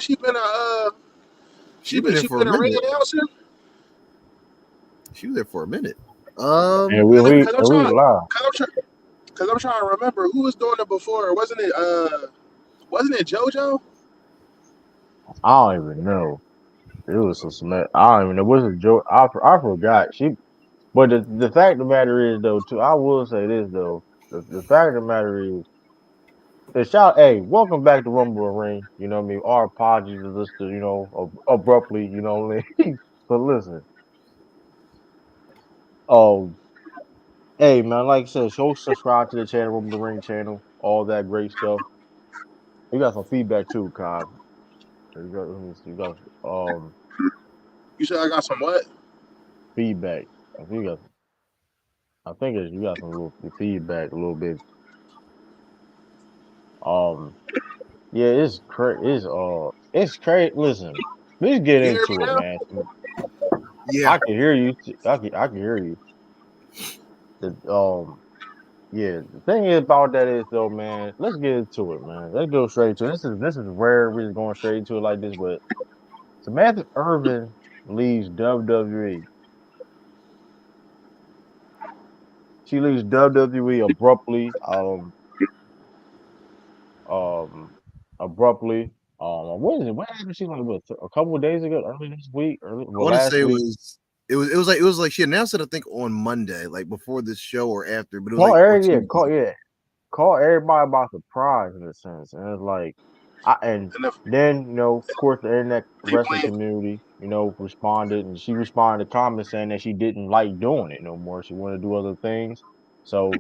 she been a She been there for a ring minute. announcer? She was there for a minute. And we Because live. I'm trying to remember who was doing it before. Wasn't it JoJo? I don't even know. It was some smack. I don't even know. Was it Joe? I forgot. But the fact of the matter is though, too. I will say this though. The fact of the matter is, hey, welcome back to Rumble Ring. You know what I mean? Our apologies to this, abruptly. You know what I mean? But listen, oh, hey man, like I said, show subscribe to the channel, Rumble Ring channel, all that great stuff. We got some feedback too, Kai. Let me see. You got You said I got some what? feedback. I think you got some little feedback a little bit. Yeah, it's crazy. Listen, let's get You hear me into it, now? man. Yeah. I can hear you. I can hear you. The yeah. The thing is about that is though, man. Let's get into it, man. Let's go straight to it. This is rare. We're just going straight into it like this, but Samantha Irvin leaves WWE. She leaves WWE abruptly. Um, abruptly. What is it? What happened? She like a couple of days ago, early this week, I want to last say week. it was like she announced it I think on Monday, like before this show or after, but it was like on Tuesday. Call everybody by surprise in a sense, and it's like, and And if then of course, the internet people wrestling ain't, community, responded, and she responded to comments saying that she didn't like doing it no more. She wanted to do other things, so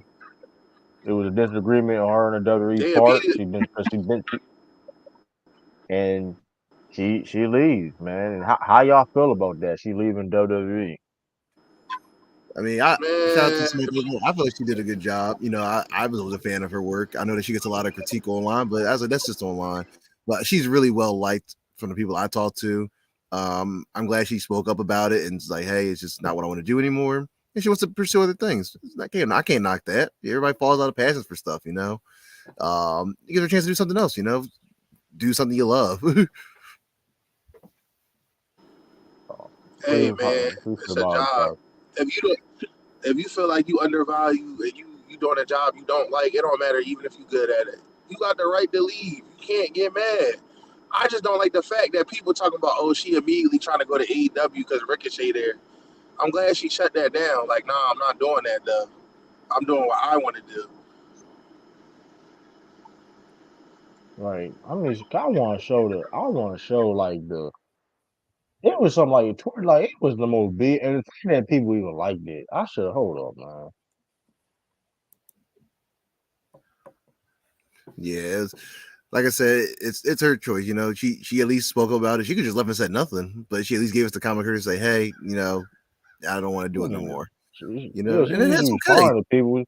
it was a disagreement on her and the WWE they part. immediately, And she leaves, man. And how y'all feel about that? She leaving WWE. I mean, I shout out to man. Samantha. I feel like she did a good job. I was a fan of her work. I know that she gets a lot of critique online, but I was like, that's just online. But she's really well liked from the people I talk to. I'm glad she spoke up about it and it's like, hey, it's just not what I want to do anymore. And she wants to pursue other things. I can't knock that. Everybody falls out of passions for stuff, You give her a chance to do something else, do something you love. Hey man, it's a job. If you don't, if you feel like you undervalued and you doing a job you don't like, it don't matter even if you good at it. You got the right to leave. You can't get mad. I just don't like the fact that people talking about, oh, she immediately trying to go to AEW because Ricochet there. I'm glad she shut that down. Like, nah, I'm not doing that though. I'm doing what I want to do. Like, I mean, I want to show like it was something like like it was the most big, and the thing that people even liked it. I should hold up, man. Yeah, like I said, it's her choice. She at least spoke about it. She could just left and said nothing, but she at least gave us the common courtesy to say, hey, I don't want to do it no Yeah, more. she And then that's okay. responded to people,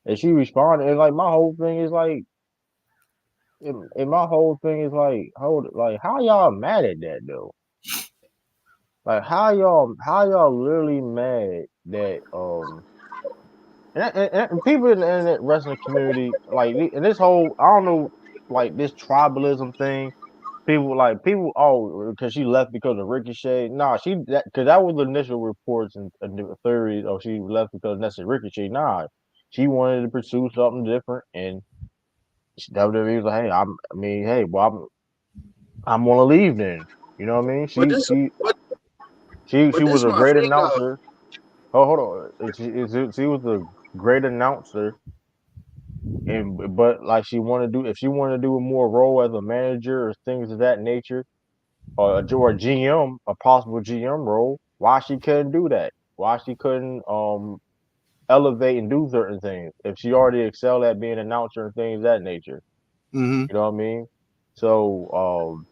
and she responded, and like my whole thing is like, and my whole thing is like, how y'all mad at that though? Like how y'all literally mad that and people in the internet wrestling community like and this whole I don't know like this tribalism thing. People because she left because of Ricochet. Nah, because that was the initial reports and the theories. Oh, she left because that's a Ricochet. Nah, she wanted to pursue something different, and WWE was like, hey, well, I'm gonna leave then. You know what I mean? But this, but She was this a my great thing though. announcer. Oh, hold on. She was a great announcer, but like if she wanted to do a more role as a manager or things of that nature, or a GM, a possible GM role, why she couldn't do that? Why she couldn't elevate and do certain things if she already excelled at being an announcer and things of that nature? Mm-hmm. You know what I mean? So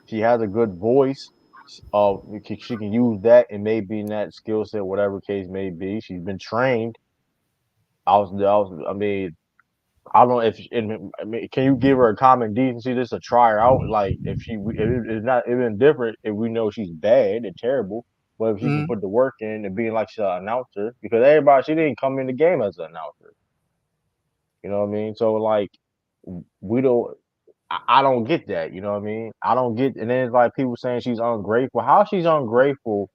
she has a good voice. She can use that and maybe in that skill set, whatever case may be. She's been trained. I mean, I don't know I mean, can you give her a common decency just to try her out? Like, it's not even different if we know she's bad and terrible, but if she can Mm-hmm. put the work in and being like she's an announcer, because she didn't come in the game as an announcer. You know what I mean? So, like, we don't, I don't get that. You know what I mean? I don't get. And then it's like people saying she's ungrateful. How she's ungrateful?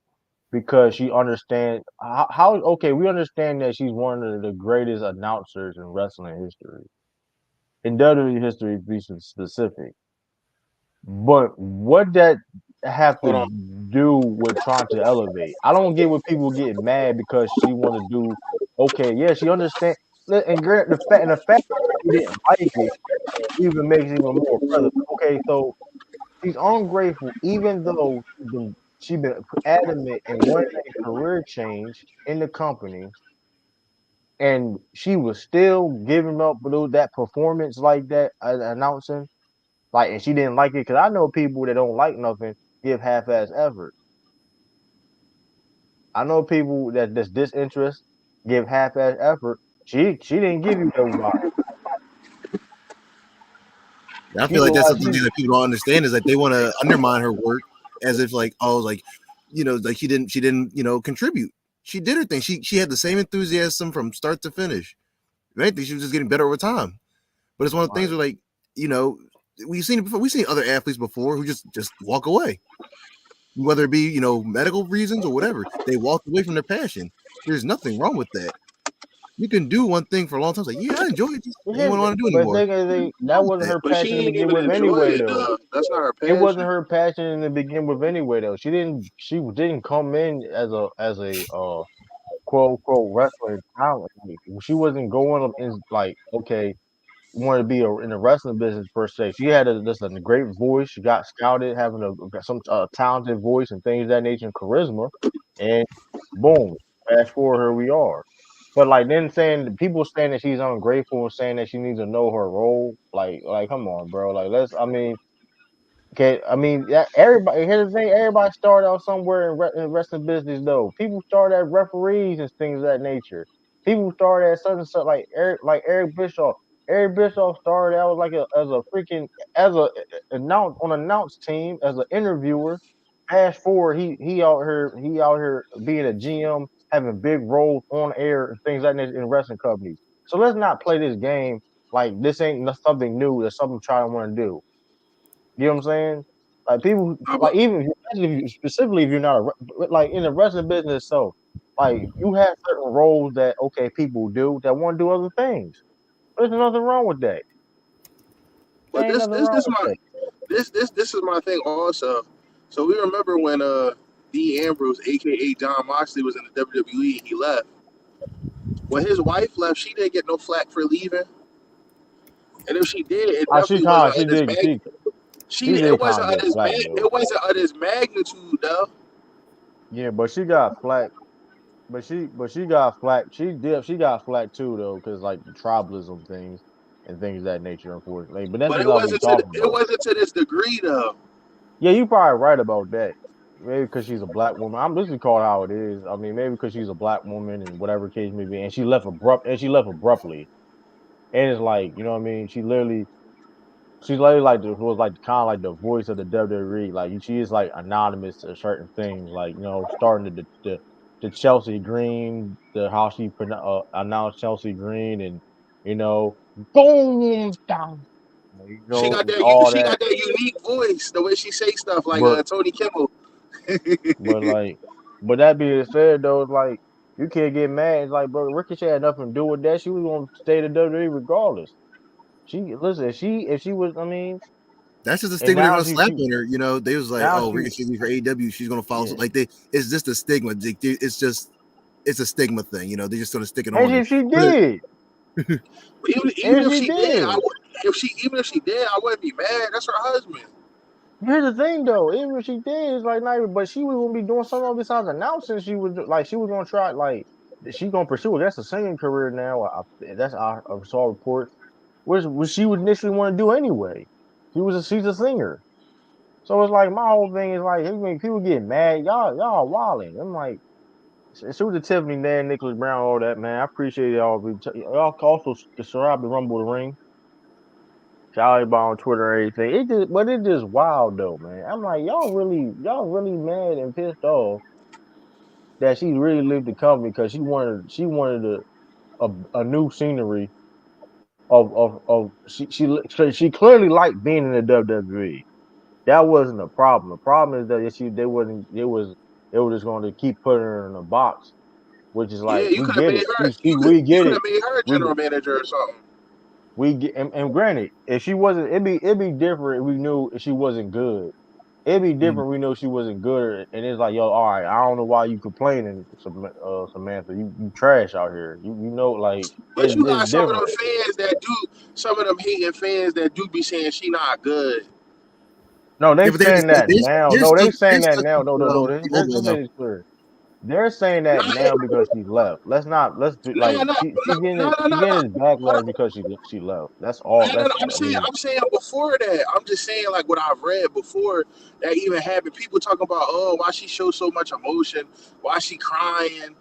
Because she understands how. Okay, we understand that she's one of the greatest announcers in wrestling history, in WWE history, to be specific. But what that have to Hold on. do with trying to elevate? I don't get what people get mad because she want to do. Okay, yeah, she understand. And the fact that she didn't like it even makes it even more prevalent. Okay, so she's ungrateful, even though she been adamant and wanted a career change in the company, and she was still giving up that performance like that, announcing. Like, and she didn't like it because I know people that don't like nothing give half-ass effort. I know people that's disinterest give half-ass effort. She didn't give you no vibe. I She feel like that's like something that people don't understand is that they want to undermine her work as if like, oh, like, like she didn't, contribute. She did her thing. She had the same enthusiasm from start to finish. Right? She was just getting better over time. But it's one of the things where, like, we've seen it before. We've seen other athletes before who just walk away, whether it be medical reasons or whatever. They walk away from their passion. There's nothing wrong with that. You can do one thing for a long time. It's like, yeah, I enjoy it. Just ain't what I want to do but anymore. that wasn't her But passion she to ain't begin even with enjoy anyway, it. though. That's not her It wasn't passion. her passion to begin with anyway, though. She didn't come in as a quote unquote wrestling talent. She wasn't going up in like, okay, wanted to be in the wrestling business per se. She had just a great voice. She got scouted, having some talented voice and things of that nature and charisma, and boom, fast forward, here we are. But like then people saying that she's ungrateful and saying that she needs to know her role, like come on, bro. Like I mean, okay, I mean, yeah, everybody. Here's the thing: everybody started out somewhere in wrestling business, though. People started as referees and things of that nature. People started as such and such, like Eric Bischoff. Eric Bischoff started out like as a freaking as a announce team as an interviewer. Fast forward, he out here being a GM, having big roles on air and things like that in wrestling companies. So let's not play this game like this ain't something new. That's something I'm trying to want to do. You know what I'm saying? Like people, I'm a, like even specifically if you're not like in the wrestling business, so like you have certain roles that okay people do that want to do other things. There's nothing wrong with that. There but ain't this nothing this wrong this with my that. this is my thing also. So we remember when Dean Ambrose, aka John Moxley, was in the WWE and he left. When his wife left, she didn't get no flack for leaving. And if she did, it She definitely kind wasn't of she at this did she it did kind wasn't of at get this flack though. it wasn't at this magnitude though. Yeah, but she got flack. But she got flack. She got flack too though, because like the tribalism things and things of that nature, unfortunately. But that's But just all we talking it about. wasn't to this degree though. Yeah, you probably right about that. Maybe because she's a black woman. I'm just gonna call it how it is. I mean, maybe because she's a black woman and whatever case may be, and she left abruptly. And it's like, you know what I mean? She's literally like was like kind of like the voice of the WWE. Like she is like anonymous to certain things, like starting the Chelsea Green, the how she announced Chelsea Green, and you know, boom down, all She that. got that unique voice, the way she say stuff like But Tony Kimmel. But like, but that being said, though, it's like you can't get mad. It's like, bro, Ricochet had nothing to do with that. She was gonna stay to WWE regardless. She listen, if she was, I mean, That's just a and stigma they're now gonna slap on her. They was like, now oh, she, Ricochet for AEW, she's gonna follow. yeah. Like it's just a stigma. It's a stigma thing. They're just gonna stick it And on her. she But did, But even and if she she did, did. even if she did, I wouldn't be mad. That's her husband. Here's the thing, though. Even if she did, it's like, not even, but she was gonna be doing something besides announcing. She was gonna try, like, she gonna pursue it. That's a singing career now. I saw reports, which she would initially want to do anyway. She's a singer. So it's like my whole thing is like, I mean, people get mad. Y'all wilding. I'm like, shoot to Tiffany, Dan, Nicholas Brown, all that, man. I appreciate y'all. Y'all also subscribe to Rumble the Ring. Shout out everybody on Twitter or anything. But it just wild though, man. I'm like, y'all really mad and pissed off that she really lived the company because she wanted a new scenery she clearly liked being in the WWE. That wasn't a problem. The problem is that they were just going to keep putting her in a box, which is Yeah, like you we could have get made it. her. We You get could it. have made her We general manager or something. we get and granted, if she wasn't, it'd be different if we knew if she wasn't good. It'd be Mm. different. We know she wasn't good, and it's like, yo, all right, I don't know why you complaining, Samantha. You trash out here. You know, like But you it's got some of them different. fans that do, some of them hating fans that do be saying she not good. No, Yeah, they but saying that now. No, they saying there's that such now. No, no, no. hold Let's on make though. this clear. They're saying that Not, now because she left. Let's be no, like no, no, no, no, she no, no. getting this Hold backlash on. because she left. That's all. No, no, That's no, I mean, I'm saying before that. I'm just saying like what I've read before that even happened. People talking about, oh, why she shows so much emotion, why she crying,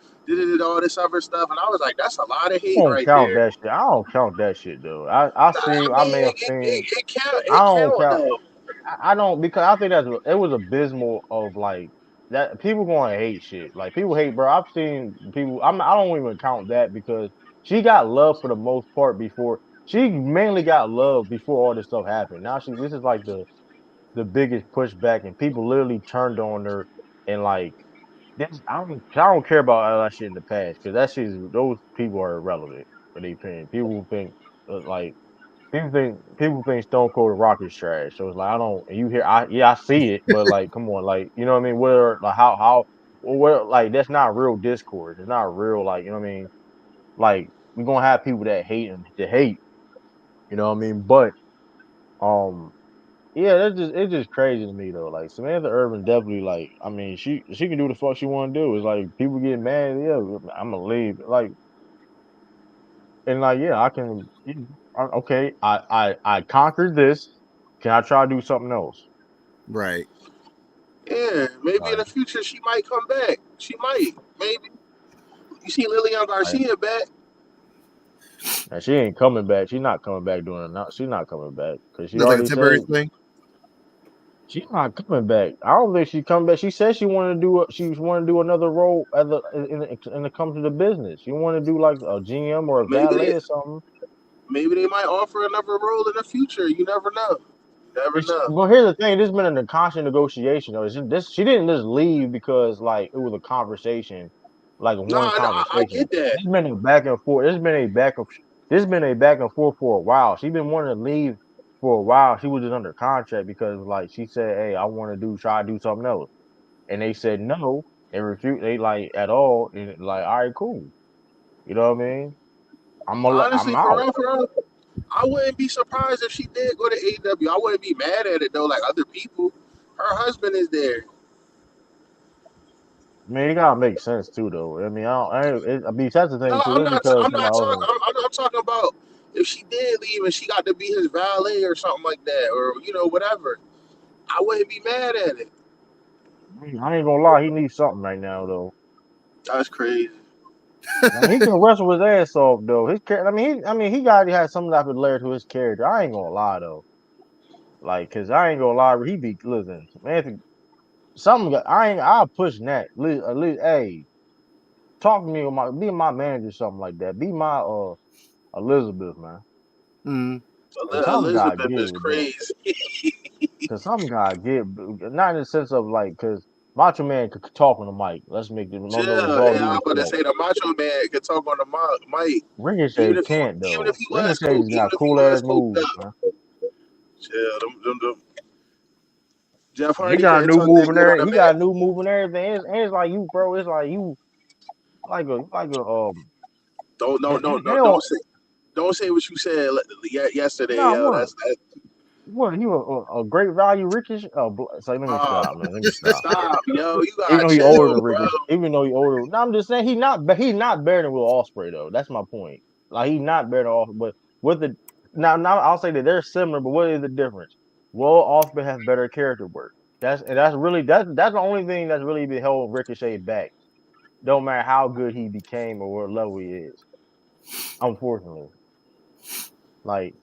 all this other stuff, and I was like, that's a lot of I hate don't right count there. that shit. I don't count that shit though. I I mean, may have seen. it count, I it don't count count. though. I don't because I think it was abysmal of like that people going to hate shit. Like people hate, bro. I've seen people. I don't even count that because she got love for the most part before. She mainly got love before all this stuff happened. Now this is like the biggest pushback, and people literally turned on her and like this. I don't care about all that shit in the past because that shit is, those people are irrelevant for their opinion. People think like people think Stone Cold Rock is trash. So it's like I don't. You hear? I see it, but like, come on, like you know what I mean? Where like how where like that's not real discourse. It's not real like you know what I mean? Like we're gonna have people that hate and to hate. You know what I mean? But um. Yeah, it's just crazy to me though. Like Samantha Irvin definitely like I mean she can do the fuck she want to do. It's like people get mad. Yeah, I'm gonna leave. Like and like yeah, I can. Okay, I conquered this. Can I try to do something else? Right. Yeah, maybe in Like, the future she might come back. She might, maybe. You see Lilian like Garcia back. and she ain't coming back. She's not coming back doing it. Not she's not coming back because she That's like a already temporary said thing. she's not coming back. I don't think she's coming back. She said she wanted to do she wanted to do another role as in the come to the business. She wanted to do like a GM or a Maybe valet they, or something. maybe they might offer another role in the future. You never know. Never know. Well, here's the thing. This has been a constant negotiation. Though. This she didn't just leave because like it was a conversation, like No, one I conversation. get that. This has been a back and forth. This has been a back and forth for a while. She's been wanting to leave for a while. She was just under contract because like she said, "Hey, I want to try to do something else," and they said no. They refused. They like at all. And like, all right, cool. You know what I mean? I'm Honestly, out. for real, I wouldn't be surprised if she did go to AEW. I wouldn't be mad at it though, like other people. Her husband is there. I mean, it gotta make sense too, though. I mean, I mean, that's the No, thing too. It's because I'm my not talking. husband. I'm talking about if she did leave and she got to be his valet or something like that, or whatever. I wouldn't be mad at it. I ain't gonna lie, he needs something right now though. That's crazy. I mean, he can wrestle his ass off though. I mean, he got to have some type of layer to his character. I ain't gonna lie though, like, cause I ain't gonna lie, he be listen, man. Something I ain't. I'll push that. At least, hey, talk to me with be my manager, something like that. Be my Elizabeth, man. Mm. Cause something gotta Elizabeth give is with that. crazy. Cause something gotta give, not in the sense of like, cause Macho Man could talk on the mic. Let's make the no no Chill. Raw Yeah, I'm dudes about to know. say the Macho Man can talk on the mic, Ricochet can't even if though. he was Ricochet's even got if he cool was ass coked moves, up. man. Chill. Jeff He Hardy got a couldn't new talk move that in good on there. the He got a mic. new move and everything. And it's like you, bro. It's like you, like a Don't no no they no don't. don't say what you said yesterday, Nah, yo. That's that. what he was a great value Ricochet. So let me Uh, stop, man. Let me stop. stop, yo. You Even gotta though he older chill, than bro. Ricochet, even though he older. No, I'm just saying he not better than Will Ospreay though. That's my point. Like he not better than Ospreay, but with the now I'll say that they're similar, but what is the difference? Will Ospreay has better character work. That's really that's the only thing that's really been held Ricochet back. Don't matter how good he became or what level he is. Unfortunately, like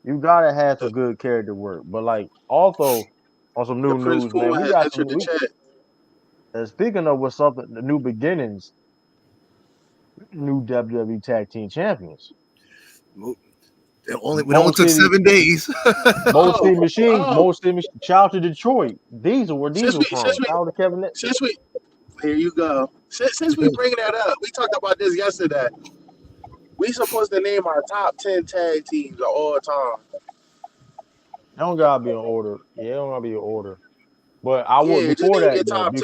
you gotta have some good character work. But like also on some The new Prince news, man, Puma we has got entered some. the chat. Speaking of what's up, the new beginnings, new WWE Tag Team Champions. It only took 7 days. Mostly Machine. Shout out to Detroit. Diesel, where Diesel from? Shout out to Kevin. Here you go. Since we bring that up, we talked about this yesterday. We supposed to name our top 10 tag teams of all time. It don't gotta be in order. Yeah, it don't gotta be in order. But I would Yeah, just before name that your though. top 10.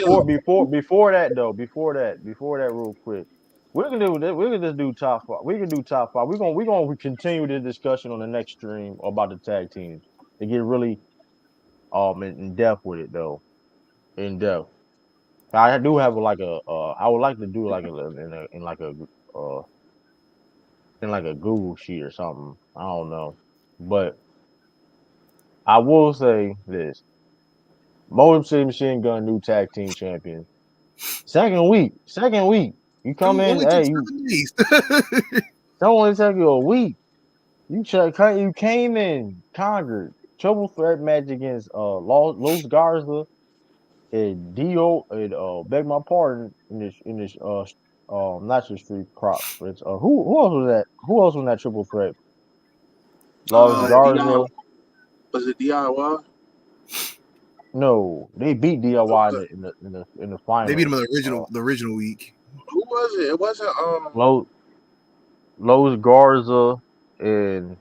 Before that, real quick. We can do this. We can just do top five. We can do top five. We're gonna continue the discussion on the next stream about the tag teams to get really in depth with it though. In depth. I do have like a I would like to do like in like a uh in like a Google sheet or something. I don't know. But I will say this. Motor City Machine Gun new tag team champion. Second week. You come in, only took hey, you 7 days. don't only take you a week. You came in, conquered. Triple threat match against Los Garza and Dio and beg my pardon in this not your street crop. It's who else was that? Who else was in that triple threat? Los Garza. Was it DIY? No, they beat DIY in the final. They beat him in the original week. Who was it? It wasn't Los Garza and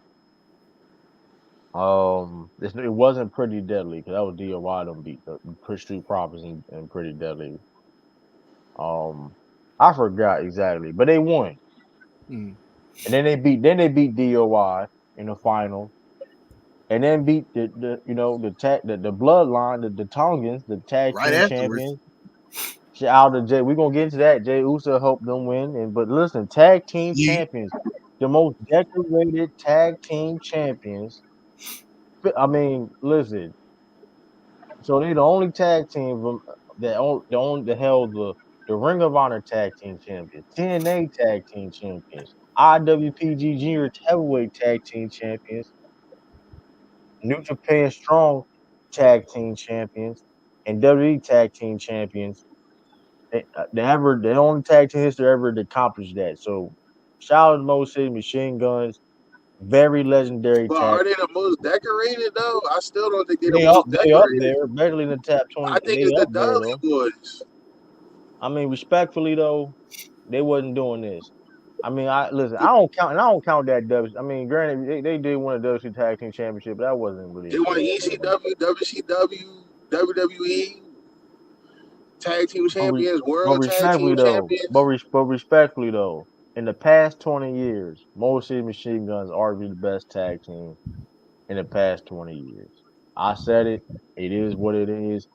it wasn't Pretty Deadly because that was DIY them beat the Street Profits and Pretty Deadly. I forgot exactly, but they won. Mm. And then they beat DOI in the final. And then beat the bloodline, the Tongans, the tag Right team afterwards. champions. Shout out to Jey. We're gonna get into that. Jey Uso helped them win. But listen, tag team champions, the most decorated tag team champions. I mean, listen. So they the only tag team that held the Ring of Honor tag team champions, TNA tag team champions, IWPG Junior Heavyweight tag team champions, New Japan Strong tag team champions, and WWE tag team champions. The only tag team history ever to accomplish that. So shout out to Mo City Machine Guns, very legendary But tag. are they the most decorated though? I still don't think they're the They most up decorated. there, barely in the top 20. I think They it's the up there Dudley though. Boys. I mean, respectfully though, they wasn't doing this. I mean, I don't count that W. I mean, granted, they did win a WC Tag Team Championship, but that wasn't really. They won ECW, WCW, WWE, Tag Team Champions, World Tag Team Champions. But respectfully though, in the past 20 years, Motor City Machine Guns are arguably the best tag team in the past 20 years. I said it. It is what it is.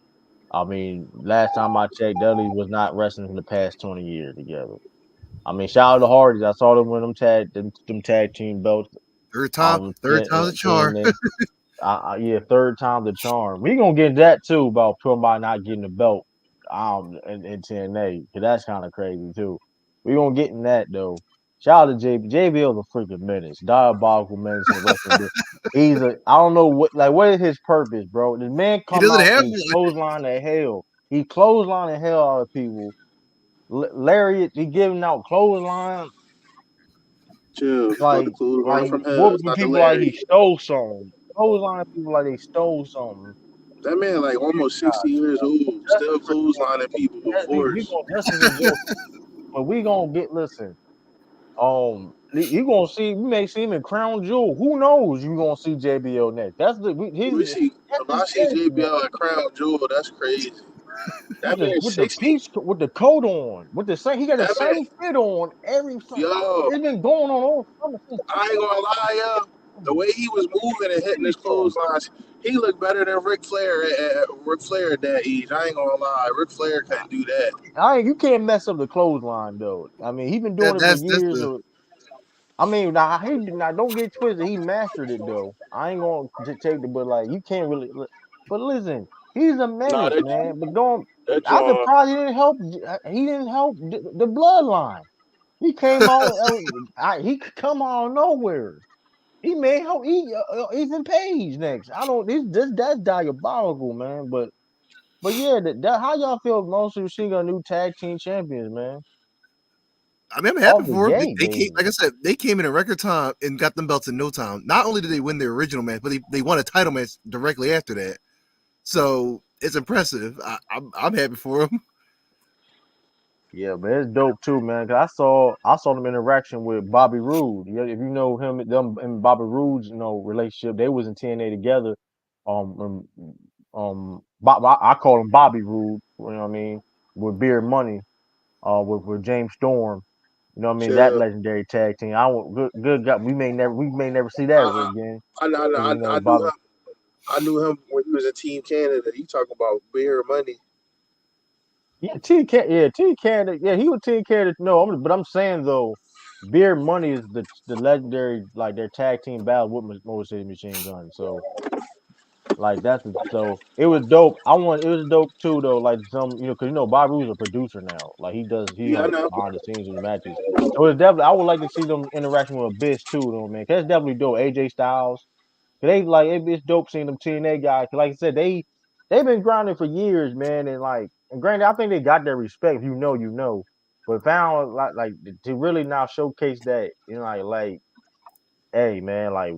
I mean, last time I checked, Dudley was not wrestling in the past 20 years together. I mean, shout out to Hardys. I saw them win them tag team belts. Third time's the charm. Yeah, third time the charm. We gonna get that too about somebody not getting the belt in TNA, because that's kind of crazy too. We gonna get in that though. Shout out to JB. JBL's a freaking menace, diabolical menace in the wrestling. I don't know what is his purpose, bro? The man come out and clothesline to hell. He clothesline the hell out of people. Lariat, he giving out clothesline. Chill, Like from hell. what people like he stole something. Clothesline people like they stole something. That man like almost 60 years old, still clotheslining people with force. That's just a joke. But we gonna listen. You gonna see. We may see him in Crown Jewel. Who knows? You gonna see JBL next. That's the. If I see JBL at Crown Jewel, that's crazy. That man with the coat on, with the same. He got the same fit on every. Yo, it's been going on all summer. I ain't gonna lie, yo. The way he was moving and hitting his clotheslines, he looked better than Ric Flair at that age. I ain't gonna lie, Ric Flair couldn't do that. You can't mess up the clothesline though. I mean, he's been doing it for years. I mean, now don't get twisted. He mastered it though. I ain't gonna take the, but like you can't really. But listen, he's a menace, man. But don't. I'm surprised he didn't help. He didn't help the bloodline. He came out. He could come out of nowhere. He may help Ethan Page next. I don't. That's diabolical, man. But yeah, how y'all feel? Most Machine Gun new tag team champions, man. I mean, I'm happy Off the for them. gate, They came, like I said, they came in record time and got them belts in no time. Not only did they win their original match, but they won a title match directly after that. So it's impressive. I'm happy for them. Yeah, but it's dope too, man. Cause I saw them interaction with Bobby Roode. Yeah, if you know him, them and Bobby Roode's relationship, they was in TNA together. I call him Bobby Roode. You know what I mean? With Beard Money, with James Storm. You know what I mean? That Sure. legendary tag team. I want good God. We may never see that ever I, again. I, Cause I, you know I knew Bobby. him. I knew him when he was in Team Canada. You talking about beer money? Yeah, T Canada. Yeah, he was T Canada. No, but I'm saying though, Beer Money is the legendary like their tag team battle with Motor City Machine Gun. So like so it was dope. It was dope too though. Like because Bob Roode's a producer now. Like he Yeah, I helps know. behind the scenes of the matches. So it's definitely I would like to see them interaction with Abyss too though, man. 'Cause that's definitely dope. AJ Styles. They like it's dope seeing them TNA guys. 'Cause like I said, they've been grinding for years, man. And granted, I think they got their respect. If you know, you know. But found like to really now showcase that, hey man, like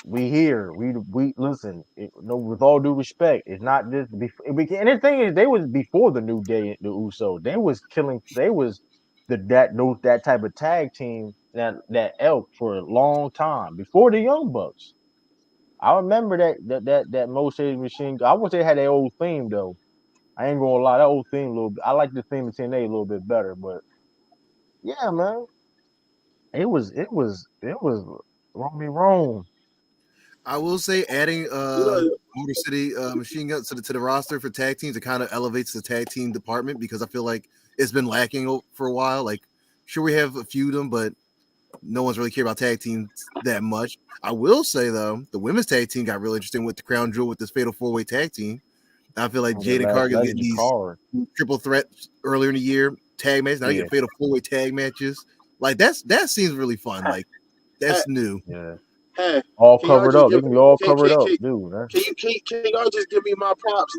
we here, we listen. With all due respect, it's not just and the thing is, they was before the New Day, the Uso. They was killing. They was that type of tag team that elk for a long time before the Young Bucks. I remember that Motor Machine. I wish they had their old theme though. I ain't gonna lie, that old theme a little bit. I like the theme of TNA a little bit better, but yeah, man, it was wrong me wrong. I will say adding You know, Motor City Machine Guns to the roster for tag teams, it kind of elevates the tag team department because I feel like it's been lacking for a while. Like, sure, we have a few of them, but no one's really cared about tag teams that much. I will say though, the women's tag team got really interesting with the crown jewel with this fatal 4-way tag team. I feel like That Jade and last Cargill getting legend these card. triple threats earlier in the year tag matches. Now they Yeah, get fatal 4-way tag matches. Like that seems really fun. Like hey, that's new. yeah. hey, All can y'all covered just up. They give? can be all Can, covered can, up, can, dude. Man. can y'all just give me my props?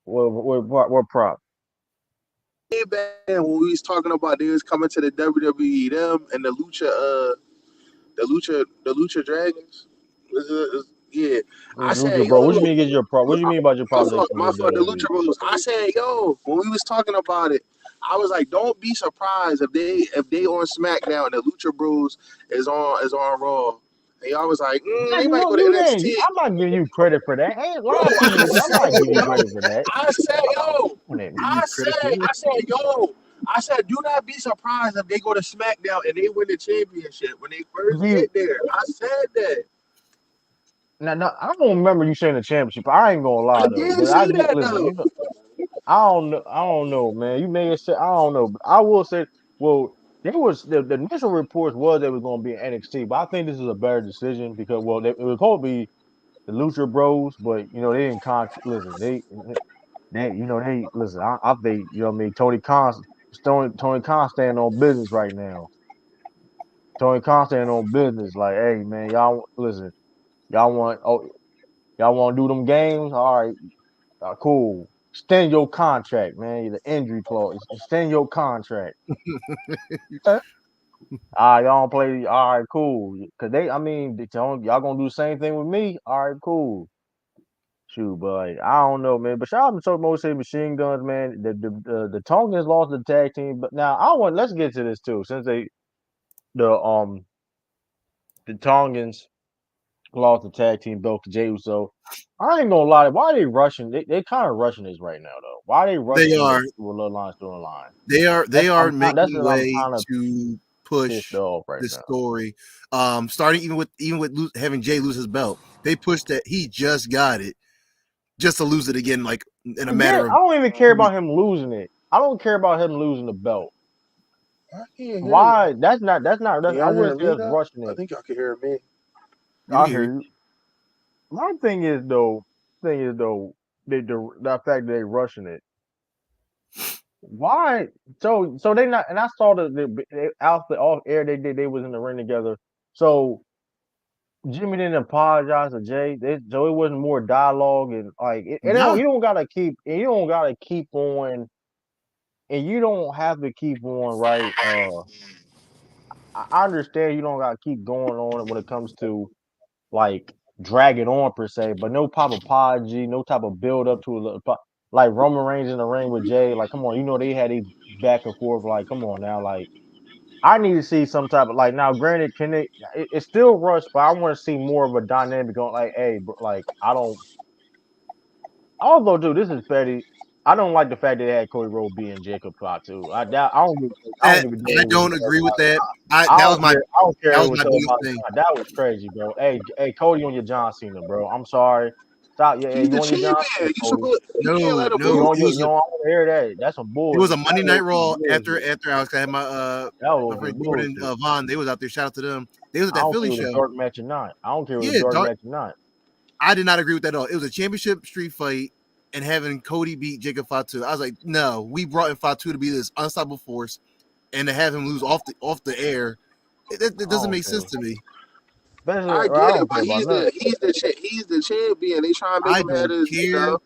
What prop? Way back when we was talking about they was coming to the WWE, them and the Lucha Dragons. Yeah, I said, Bro, what yo, you mean get your prop? What do you mean about your prop next my to fault, the WWE? Lucha Bros. I said, yo, when we was talking about it, I was like, don't be surprised if they on SmackDown and the Lucha Bros is on Raw. And y'all was like, they might No, go to you ain't. NXT. I'm not giving you credit for that. Ain't a Bro, lot of people. I I'm not said, giving you yo, credit for that. I said, yo, Come on, man. Give you credit for it. I said, do not be surprised if they go to SmackDown and they win the championship when they first See, get there. I said that. now, I don't remember you saying the championship. I ain't gonna I lie though, did but I say did that listen. though. I don't know, man. You may have said I don't know, but I will say, well, there was the initial reports was they was gonna be in NXT, but I think this is a better decision because it was supposed to be the Lucha Bros, but they didn't contract. Listen, they listen. I think what I mean. Tony Khan standing on business right now. Tony Khan standing on business. Like, hey man, y'all listen. Y'all want y'all want to do them games? All right, cool. Extend your contract, man. The injury clause. Extend your contract. All right, y'all don't play. All right, cool. Cause I mean, y'all gonna do the same thing with me. All right, cool. Shoot, but I don't know, man. But shout out to Motor City Machine Guns, man. The Tongans lost the tag team, but now let's get to this too. Since the the Tongans lost the tag team belt to Jey Uso. I ain't gonna lie. Why are they rushing? They kind of rushing this right now, though. Why are they They rushing are. the Bloodline storyline? They are That's making what I'm way kind of to pissed push off right the now. story. Starting even with having Jay lose his belt, they pushed that he just got it, just to lose it again, like in a Again, matter I of don't even care about weeks. him losing it. I don't care about him losing the belt. I can't hear Why? y'all. Can I y'all hear wouldn't say me that's though? rushing I it. think y'all can hear me. You I hear hear you. you. My thing is though, the fact that they rushing it. Why? So they not, and I saw out the off air they was in the ring together. So Jimmy didn't apologize to Jay. So it wasn't more dialogue and like, Nah, you don't gotta keep on and you don't have to keep on right. I understand you don't got to keep going on it when it comes to like drag it on per se, but no type of apology, no type of build up to like Roman Reigns in the ring with Jay. Like, come on, you know they had a back and forth. Like, come on now, like I need to see some type of like. Now, granted, it's still rushed, but I want to see more of a dynamic on. Like, hey, bro, like I don't. Although, dude, this is petty. I don't like the fact that they had Cody Rhodes being Jacob Fatu. I don't That give a damn I who was don't there. agree with that. I don't care. I don't care that who was was my talking biggest about thing. John. That was crazy, bro. Hey, Cody on your John Cena, bro. I'm sorry. Stop. Yeah, He's you the on your John Cena, champion. Cody. You can't let him You No, on lose. your, you don't want to hear that. That's some it was a bullshit. Monday That Night was some Raw after bullshit. I had That my was friend some Jordan bullshit. Vaughn. They was out there. Shout out to them. They was at I that don't Philly care if it was a show. dark match or not. I don't care if it was Yeah, a dark match or not. I did not agree with that at all. It was a championship street fight and having Cody beat Jacob Fatu. I was like, no, we brought in Fatu to be this unstoppable force, and to have him lose off the air, it doesn't make sense to me. Especially, I I get it, don't but care about nothing. he's the champion. They try to make I him have don't his, care.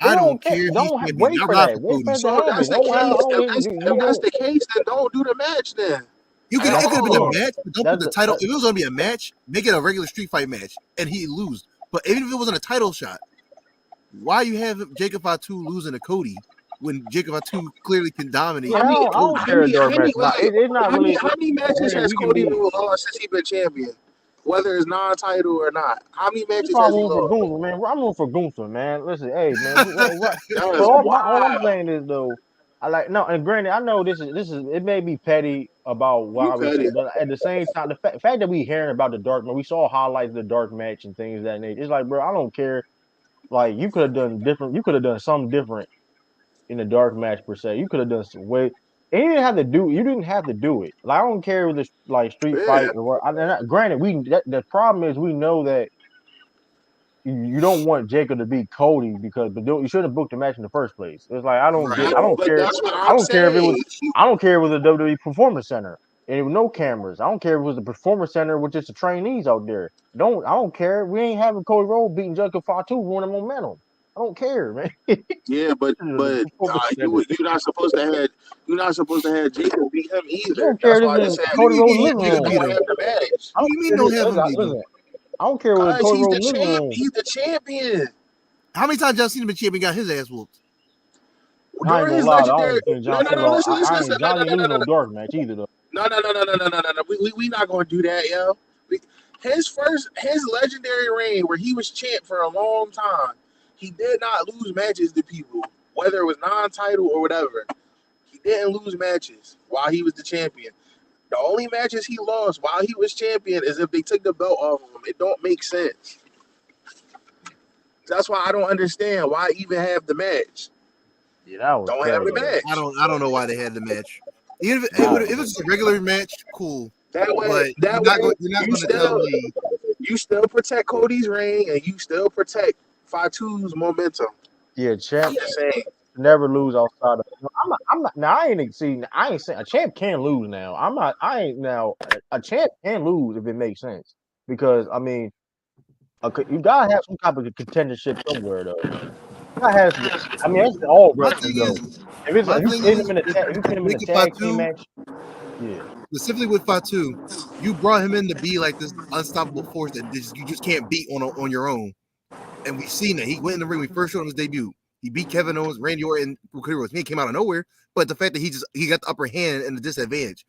They I don't don't care. care if he's Don't champion. wait I for ride that. for Wait for Cody. it to So if happen. that's the Don't have. case, You if that's don't. the case, then don't do the match then. It could That's have been a fair. match, but don't put That's the title. If it was going to be a match, make it a regular street fight match, and he lose. But even if it wasn't a title shot, why you have Jacob Fatu losing to Cody when Jacob Fatu clearly can dominate? yeah. I don't care a dark match. Not. It's not really. How many matches Granted, has we can Cody be. lost since he been champion? Whether it's non-title or not, how many That's matches why I'm has he rooting for lost? Gunther, man. I'm rooting for Gunther, man. Listen, hey, man. That But is all I'm wild. saying is though, I like no. And granted, I know this is. It may be petty about what You I was petty. saying, but at the same time, the fact that we hearing about the dark match, we saw highlights of the dark match and things of that nature. It's like, bro, I don't care. Like you could have done different. You could have done something different in the dark match per se. You could have done some way. And you didn't have to do. You didn't have to do it. Like I don't care with this like street Yeah. fight or what. Granted, the problem is we know that you don't want Jacob to beat Cody but you should have booked the match in the first place. It's like I don't get. I don't But care. that's what I I'm don't care if it was. saying. I don't care if it was a WWE Performance Center and it was no cameras. I don't care if it was the Performance Center with just the trainees out there. I don't care. We ain't having Cody Rhodes beating Jacob Fatu ruining momentum. I don't care, man. Yeah, but Performance Center. you're not supposed to have Jacob beat him I either. don't care. That's This why they is said What do Cody you Rhodes mean living you Jacob room. beat don't him? have the match. I What don't do you mean care. don't have him beat him? Listen, I don't care what Cause Cody Rhodes living room. he's the champion. How many times John Cena been champion got his ass whooped? I ain't During gonna his lie. I legendary don't think no John no Cena. no listen listen I listen ain't no John no ain't no no losing no no dark match either though. we not gonna do that, yo. His legendary reign where he was champ for a long time, he did not lose matches to people, whether it was non-title or whatever. He didn't lose matches while he was the champion. The only matches he lost while he was champion is if they took the belt off of him. It don't make sense. That's why I don't understand why even have the match. Yeah, that was Don't have the crazy. match. I don't know why they had the match. Even That if was it's a regular match, cool. But That way, you're not you going to tell still me. you still protect Cody's reign and you still protect Fatu's momentum. yeah. I'm Champ just saying. never lose outside of. I'm not. Now I ain't see. I ain't saying a champ can lose now. I'm not. I ain't now. A champ can lose if it makes sense because I mean, you gotta have some type of contendership somewhere though. You gotta have. I mean, that's all My thing wrestling though. is, If you put him in a with tag, if you put him in a Jacob tag team Fatu, match, yeah. specifically with Fatu, you brought him in to be like this unstoppable force that you just can't beat on your own. And we've seen that. He went in the ring when he first showed him his debut. He beat Kevin Owens, Randy Orton, and Cody Rhodes. He came out of nowhere. But the fact that he got the upper hand and the disadvantage.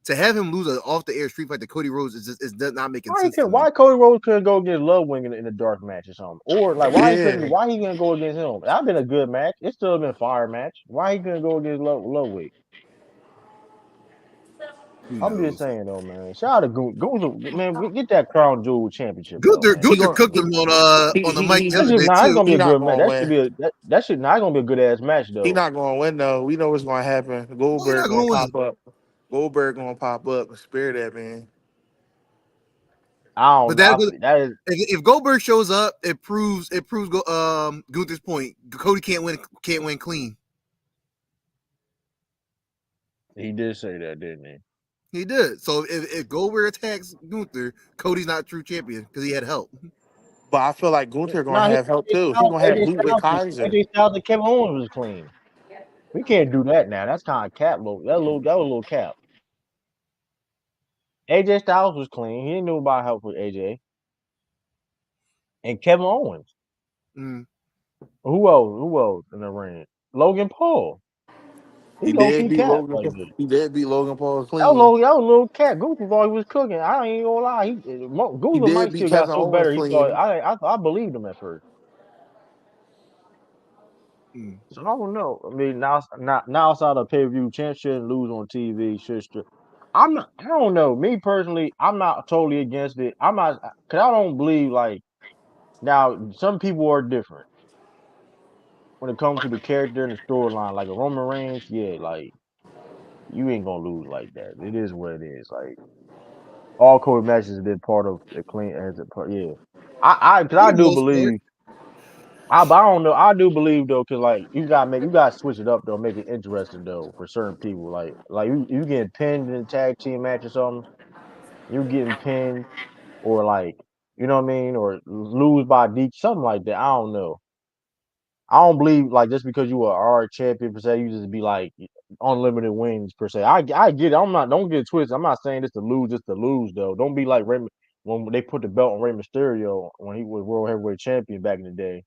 To have him lose an off the air street fight to Cody Rhodes is not making sense to me. Why Cody Rhodes couldn't go against Ludwig in a dark match or something? Or like Yeah. why he couldn't go against him? That'd been a good match. It still been a fire match. Why he couldn't go against Ludwig? Who I'm just knows? saying though, man. Shout out to Gunther, man. Get that crown jewel championship though, man. Gunther cooked him on the mic the That other should day nah, it's too. gonna be He a not good match. gonna That should win. be that should not gonna be a good ass match He though. not gonna win though. We know what's gonna happen. Oh, you're Goldberg not gonna going to win. pop up. Goldberg gonna pop up. Spare that man. I But don't know. That is if Goldberg shows up, it proves Gunther's point. Cody can't win clean. he did say that, didn't he? He did. So if Goldberg attacks Gunther, Cody's not a true champion because he had help. But I feel like Gunther gonna Nah, have help too. He gonna have heat with Kaiser. AJ Styles and Kevin Owens was clean. We can't do that now. That's kind of cap. That was a little cap. AJ Styles was clean. He didn't know about help with AJ and Kevin Owens. Mm. Who else? Who else in the ring? Logan Paul. He He low did key beat cap Logan. like this. He did beat Logan Paul That was clean. a little cat. Gunther thought he was cooking. I ain't gonna lie. He Gunther did might beat still got Kevin so Owens better. He thought clean. I believed him at first. Mm. So I don't know. I mean, now outside of pay per view, champ shouldn't lose on TV. I'm not. I don't know. Me personally, I'm not totally against it. I'm not because I don't believe like now. Some people are different when it comes to the character and the storyline. Like a Roman Reigns, yeah, like you ain't gonna lose like that. It is what it is. Like all code matches have been part of the clean as a part. Yeah, because For I the do most part. believe. But I don't know. I do believe though, because like you gotta switch it up though, make it interesting though for certain people. Like you getting pinned in a tag team match or something, you getting pinned or like you know what I mean, or lose by D something like that. I don't know. I don't believe like just because you are our champion per se, you just be like unlimited wins per se. I get it. I'm not. Don't get it twisted. I'm not saying this to lose, just to lose though. Don't be like when they put the belt on Rey Mysterio when he was World Heavyweight Champion back in the day.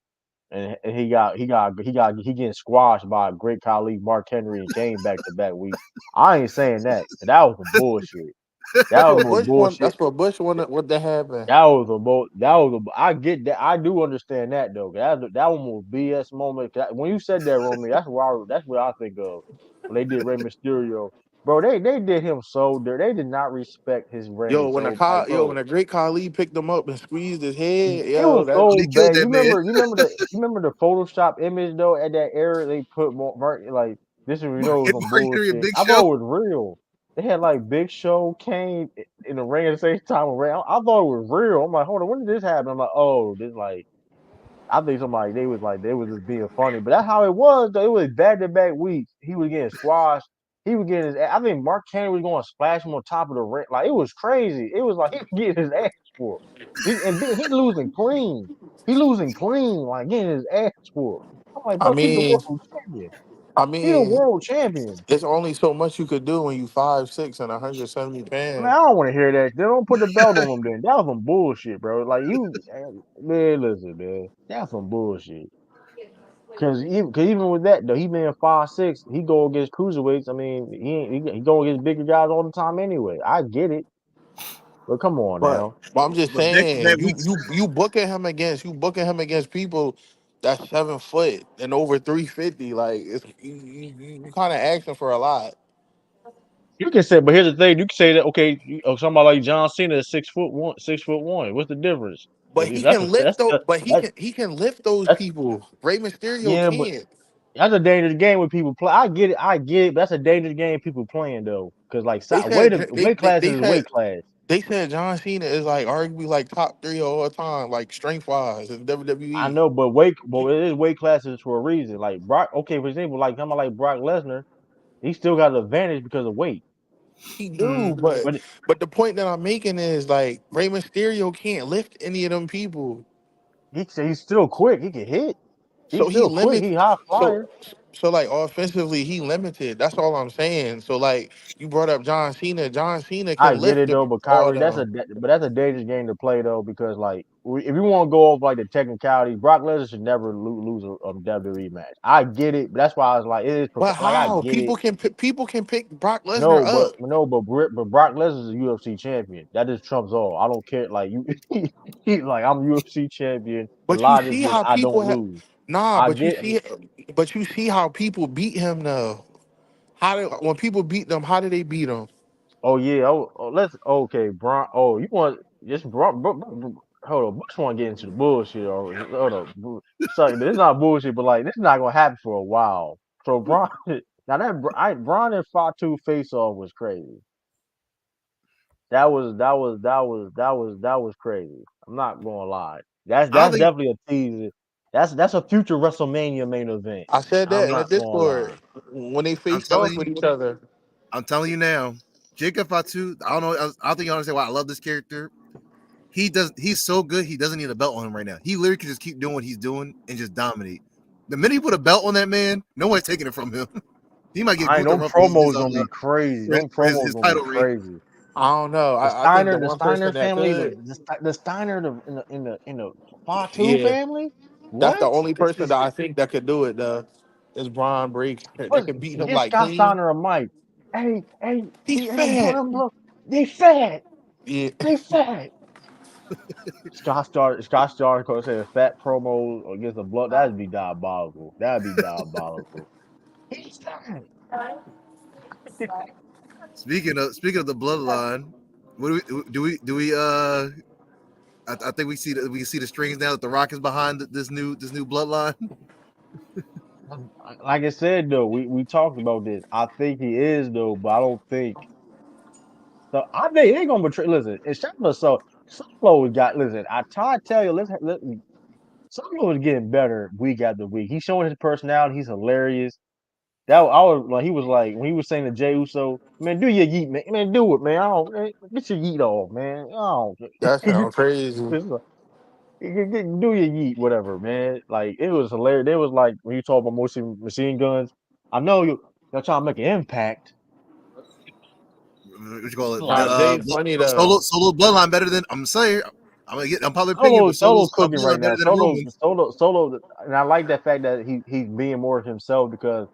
And he getting squashed by a great colleague Mark Henry and Kane back to back weeks. I ain't saying that. That was some bullshit. That That's was what more Bush won. bullshit. That's what Bush wanted. What that happened. That was a bull. That was a. I get that. I do understand that though. That one was BS moment. When you said that, Romy, that's what I think of when they did Rey Mysterio, bro. They did him so dirty. They did not respect his reign. So like, When bro, a great colleague picked him up and squeezed his head, it was Oh, so they killed bad. that man. You remember the Photoshop image though at that era they put like this is you know it was some Mark Henry and bullshit. Big I Show. thought it was real. They had like Big Show Kane in the ring at the same time. I thought it was real. I'm like, hold on, when did this happen? I'm like, oh, this like I think somebody they was just being funny, but that's how it was though. It was back to back weeks. He was getting squashed. He was getting his. I think Mark Henry was going to splash him on top of the ring. Like it was crazy. It was like he was getting his ass whooped. And then he losing clean. He losing clean, like getting his ass whooped. I'm like, I bro, he's the mean, world champion. I He the mean, world champion. there's only so much you could do when you 5'6" and 170 Man, I pounds. don't want to hear that. They don't put the belt on him. Then that was some bullshit, bro. Like man, listen, man, that's some bullshit. Cause even with that though, he being 5'6", he go against cruiserweights. I mean, he go against bigger guys all the time anyway. I get it, but come on But now. I'm just But back to back saying, weeks. you booking him against people that's 7 foot and over 350. Like you kind of asking for a lot. You can say, but here's the thing: you can say that okay, somebody like John Cena is 6'1", 6'1". What's the difference? But he can lift those. But That, he can lift those that's people. Rey Mysterio yeah, but can't. that's a dangerous game when people play. I get it. But that's a dangerous game people playing though, because like weight class is weight class. They said John Cena is like arguably like top three of all time, like strength wise in I WWE. know, but it is weight classes for a reason. Like Brock, okay, for example, like somebody like Brock Lesnar, he still got an advantage because of weight. He Mm. do, but But but the point that I'm making is like Rey Mysterio can't lift any of them people. he said he's still quick. He can hit. So He's he still quick. limit He high so flyer. so like offensively he limited. That's all I'm saying. So like you brought up John Cena. John Cena I can get lift it though, but all Kyrie, them. that's a dangerous game to play though because like if you want to go off like the technicalities, Brock Lesnar should never lose a WWE match. I get it, but that's why I was like, it is But like I how get it. people can pick Brock Lesnar up? But Brock Lesnar is a UFC champion. That just trumps all. I don't care. Like you, like I'm UFC champion. The But you logic see is how I people don't have lose. nah. I get. But you see how people beat him though. When people beat them, how do they beat them? Oh yeah. Let's okay, Bron. Oh, you want just hold on. Bush want to get into the bullshit or hold on. So this is not bullshit, but like this is not gonna happen for a while. So Bron, now Bron and Fatu face off was crazy. That was crazy. I'm not gonna lie. I don't That's think. definitely a teaser. That's a future WrestleMania main event. I said I'm that in the not gonna Discord lie. when they I'm faced telling off you. with each other. I'm telling you now. Jacob Fatu. I don't know. I don't think you understand why I love this character. He does. He's so good. He doesn't need a belt on him right now. He literally can just keep doing what he's doing and just dominate. The minute you put a belt on that man, no one's taking it from him. He might get I ain't Gunther them up his promos gonna be crazy. Them promos his gonna be title reign. crazy. I don't know. The I think the The one Steiner person that family, could, the Steiner, in the Fatu yeah, family. that's the What? only person that I think that could do it. Is Braun Breaker. That What? could beat him Get like Scott clean. Steiner a mic. He's Hey, fat. they fat. Yeah, They fat. Scott Steiner gonna say a fat promo against the blood. That'd be diabolical. That'd be diabolical. He's fat. Speaking of the bloodline, what do we I think we can see the strings now that the Rock is behind this new bloodline. Like I said though, we talked about this. I think he is though, but I don't think so. I think he ain't gonna betray. Listen, it's so Solo has got. Listen, I try to tell you. Solo is getting better week after week. He's showing his personality. He's hilarious. That I was like, he was like when he was saying to Jey Uso, man, do your yeet, man, do it, man. I don't get your yeet off, man. I that don't. sounds crazy. Do your yeet, whatever, man. Like it was hilarious. It was like when you talk about machine guns. I know you're trying to make an impact. What you call it? Like Jay's funny though. Solo bloodline better than I'm saying. I'm probably opinion, but Solo's Solo's cooking right bloodline now. better than a Roman. Solo, and I like that fact that he's being more himself because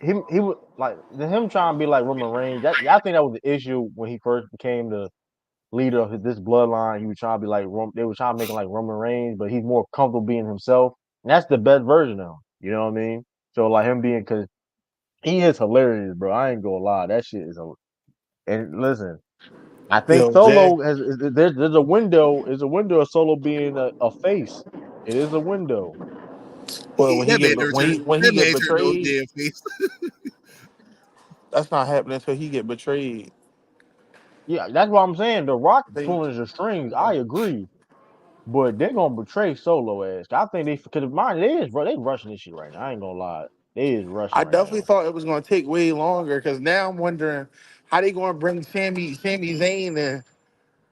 he was like him trying to be like Roman Reigns. I think that was the issue when he first became the leader of this bloodline. He was trying to be like they were trying to make him like Roman Reigns, but he's more comfortable being himself. And that's the best version of him. You know what I mean? So like him being because he is hilarious, bro. I ain't gonna lie, that shit is. And listen, I think Yo, Jay. Solo there's a window. Is a window of Solo being a face. It is a window. Well, when he That man get never when turned. he when he That man get ain't turned no betrayed, damn face. that's not happening until he get betrayed. Yeah, that's what I'm saying. The Rock I think. pulling the strings. I agree. But they're gonna betray Solo ass. I think they because mine they rushing this shit right now. I ain't gonna lie. They is rushing I right definitely now. thought it was going to take way longer because now I'm wondering how they going to bring Sami Zayn in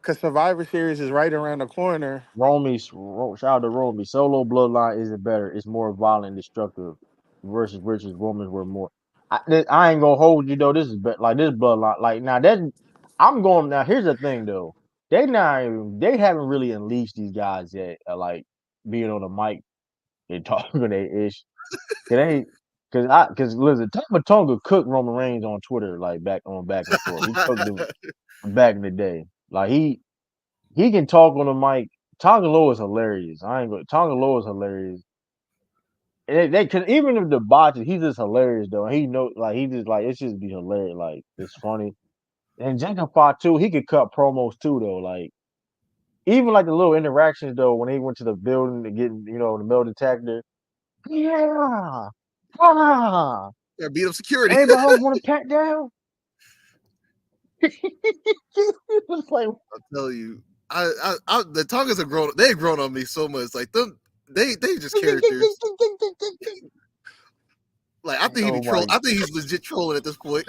because Survivor Series is right around the corner. Shout out to Romy. Solo bloodline isn't better. It's more violent and destructive. Versus Romans were more. I ain't gonna hold you though. This is like this bloodline. Like now that I'm going now. Here's the thing though. They haven't really unleashed these guys yet. Like being on the mic and talking they ish. It ain't because listen, Tama Tonga cooked Roman Reigns on Twitter like back and forth. He cooked him back in the day. Like he can talk on the mic. Tonga Loa is hilarious. I ain't going. Tonga Loa is hilarious. And they can even if the botches, he's just hilarious though. And he know like he just like it's just be hilarious. Like it's funny. And Jacob Fott too, he could cut promos too though. Like even like the little interactions though when he went to the building to get the metal detector. Yeah. Ah. Yeah, beat up security. Everybody else want to pat down. It was like I'll tell you, the Tongas have grown. They've grown on me so much. Like them, they just characters. Like I think he be oh troll. my I think he's legit trolling at this point.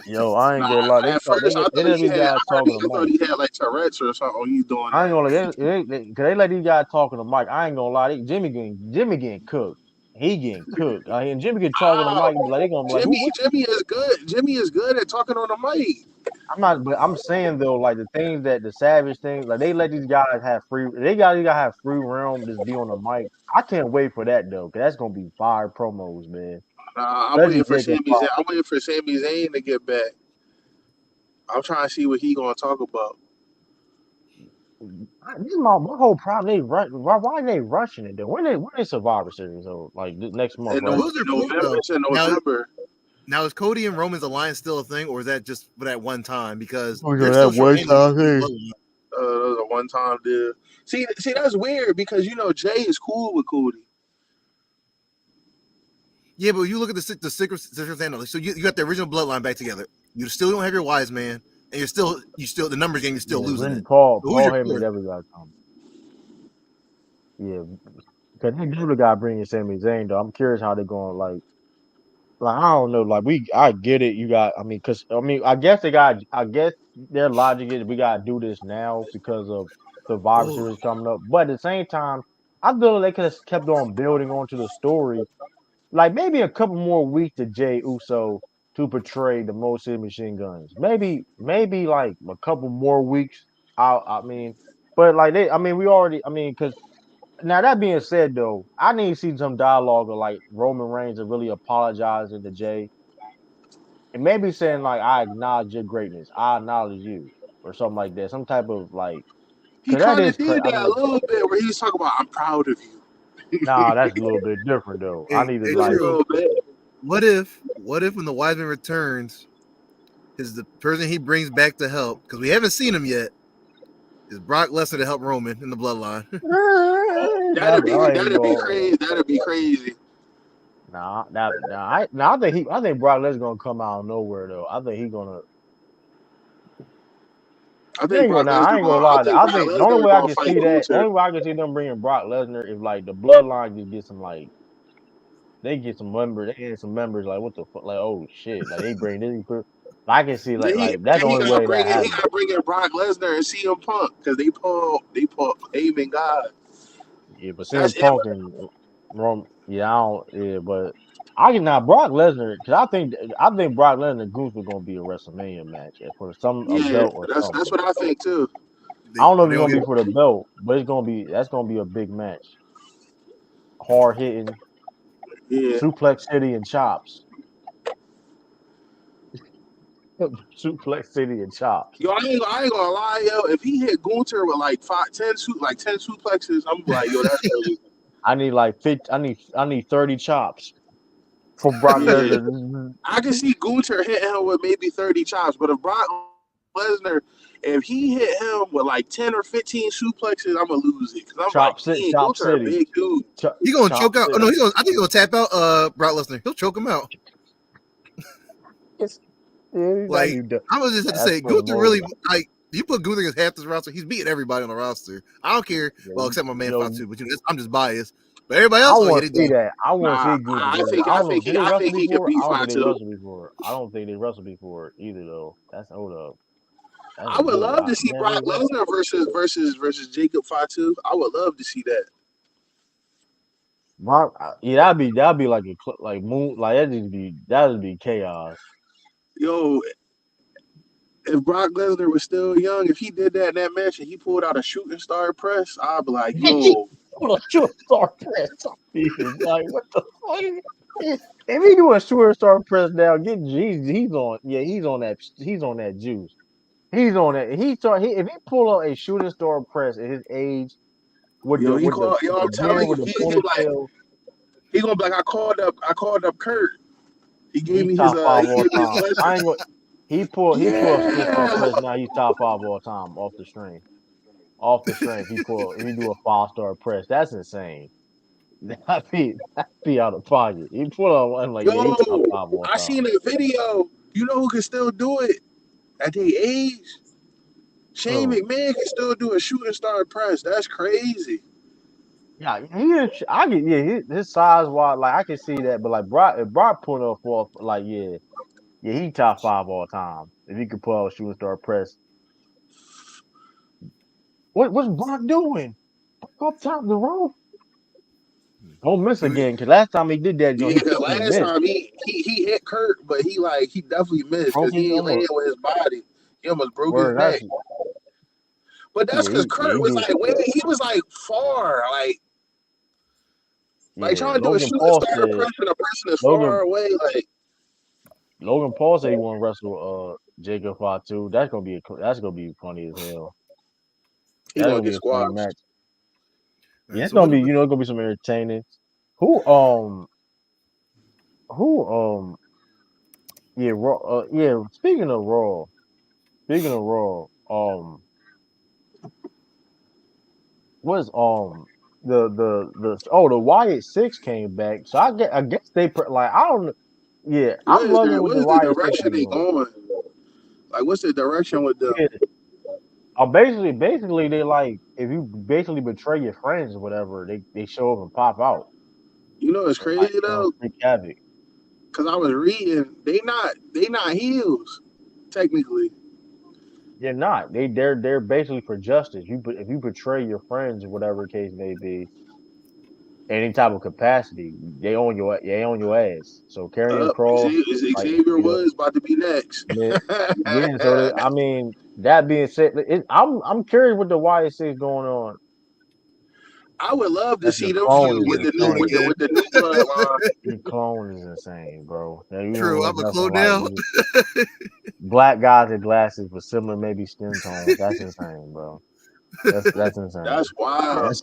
yo, I ain't Nah, gonna lie. They at talk. first I They thought let he these had. guys talking to I thought Mike. he had like Tourette's or something. He's doing I ain't that. gonna cause they let these guys talking to Mike. I ain't gonna lie. Jimmy getting cooked. He getting cooked. And Jimmy get talking to How? Mike and be like, they gonna be like, who? What? Jimmy is good. Jimmy is good at talking on the mic. I'm not. But I'm saying though, like the things that the savage things, like they let these guys have free. They got these guys have free realm. Just be on the mic. I can't wait for that though, cause that's gonna be fire promos, man. I'm Especially waiting for Jacob Sami Zayn. Fox. I'm waiting for Sami Zayn to get back. I'm trying to see what he gonna talk about. This is my whole problem. They rush. Why are they rushing it? Then when they Survivor Series though? Like this next month, In But right? who's their point November, though? it's in Now, November. now is Cody and Roman's alliance still a thing, or is that just for that one time? Because Oh, they're that still one showing time thing. That was a one-time deal. See, that's weird because Jay is cool with Cody. Yeah, but you look at the circumstance. So you got the original bloodline back together. You still don't have your wise man, and you still the numbers game. You're still Yeah, losing when it. Paul So who's Paul your Heyman core? never got come. Yeah, because they do the guy bringing Sami Zayn though. I'm curious how they're going. Like I don't know. Like I get it. You got. I guess they got. I guess their logic is we gotta do this now because of Survivor Oh, Series coming up. But at the same time, I feel they could have kept on building onto the story. like maybe a couple more weeks to Jey Uso to portray the Motor Machine Guns. Maybe like a couple more weeks. I mean, but like I mean, we already. I mean, because now that being said, though, I need to see some dialogue of like Roman Reigns and really apologizing to Jey, and maybe saying like, "I acknowledge your greatness. I acknowledge you," or something like that. Some type of like, He because that kind of is did I that a mean, little bit where he was talking about, "I'm proud of you." nah, that's a little bit different though. I Hey, need to hey, Just a like, true. little bit. What if when the Wiseman returns, is the person he brings back to help, because we haven't seen him yet, is Brock Lesnar to help Roman in the bloodline? That'd be I ain't that'd be going. crazy. That'd be crazy. I think Brock Lesnar gonna come out of nowhere though. I think he gonna. I think Brock I Lesnar ain't gonna going. I lie. think I Brock think the only Lesnar way I going can to fight see that, Gunther. only way I can see them bringing Brock Lesnar if like the bloodline just get some like they get some members, they get some members like what the fuck, like oh shit, like they bring this. I can see like that's the Then he only gotta way bring that in he happens. gotta bring in Brock Lesnar and CM Punk because they pull Heyman God. Yeah, but That's CM it. Punk and Rome, yeah, I don't, yeah, but I can now Brock Lesnar because I think Brock Lesnar and Goose are gonna be a WrestleMania match for some a Yeah, belt or that's something. what I think too. I don't know if They it's gonna gonna get be for the belt, but that's gonna be a big match. Hard hitting, Yeah. suplex city and chops. Suplex city and chops. Yo, I ain't gonna lie, yo. If he hit Gunther with like 10 suplexes, I'm like, yo, that's crazy. I need like 50, I need 30 chops for Brock Yeah, Lesnar. I can see Gunther hitting him with maybe 30 chops, but if Brock Lesnar, if he hit him with like 10 or 15 suplexes, I'm gonna lose it because I'm like, dang, Chop Gunther a city. big dude. he gonna Chop choke out. Oh no, city. I think he's gonna tap out Brock Lesnar. He'll choke him out. It's, yeah, that'd Like be the, I was just have to that's say, for the Gunther really moment. like you put Gunther against half this roster, he's beating everybody on the roster. I don't care. Yeah, Well, except my man yo, Fatu, but I'm just biased. But everybody I else, oh yeah, want they to see done. that. I want to Nah, see Gunther versus. I I don't know. think Did they I wrestle think he could before? beat I don't think they Fatu. wrestled before. I don't think they wrestled before either though. That's hold up. That's I a would good. love to see Man, Brock Lesnar versus Jacob Fatu. I would love to see that. Yeah, that'd be like like moon like that'd be chaos. Yo, if Brock Lesnar was still young, if he did that in that match and he pulled out a shooting star press, I'd be like, yo, What a shooting star press. Like what the fuck? If he do a shooting star press now, he's on. Yeah, he's on that. He's on that juice. He's on that. If he pull out a shooting star press at his age with yo, the he called, yo, the I'm telling beard you, with the he like, ponytail, he gonna be like, I called up Kurt. He gave he's me top five he all gave me his time. blessing. I ain't gonna. He pull a shooting star Yeah, press now. He's top five all time off the string. Off the string. If he do a 5-star press, that's insane. That'd be out of pocket. He pull out one like yo, yeah, he top five all I time. seen a video. You know who can still do it at their age? Shane Oh McMahon can still do a shooting star press. That's crazy. yeah, I get his size wise like I can see that, but like Brock if Brock put up for like yeah he top five all time if he could pull out a shooting star press. What's Brock doing? Up top of the rope. Don't miss again because last time he did that, Yeah, because he last missed. time he hit Kurt, but he definitely missed because Broke his he ain't laying almost with his body. He almost broke his word. neck. But that's because Yeah Kurt he was do like way he was like far, like yeah. trying to do a shooting star press and a person is far Logan away. Like Logan Paul said he want to wrestle Jacob Fatu. That's gonna be funny as hell. he That's gonna gonna be get a funny squashed. match. All Yeah, right, it's so what? gonna be it's gonna be some entertaining. Who who yeah Raw yeah speaking of Raw what's the Wyatt Six came back so I guess like I don't yeah I'm loving what What the is the Wyatt Six direction are they doing. going? Like what's the direction with them? Yeah, basically they like if you basically betray your friends or whatever they show up and pop out You know it's and like crazy though, wreak havoc. because I was reading they not heels technically. They're not. They're basically for justice. If you betray your friends or whatever the case may be, any type of capacity, they on your ass. So carrying Cross, like Xavier was about to be next. yeah. So I mean, that being said, I'm curious what the YSC is going on. I would love to That's see the them clone feud is with the new insane. with the new bloodline. The clone is insane, bro. Now, you don't True, know I'm a nothing clone like now. black guys with glasses with similar maybe skin tones. That's insane, bro. That's insane. That's wild.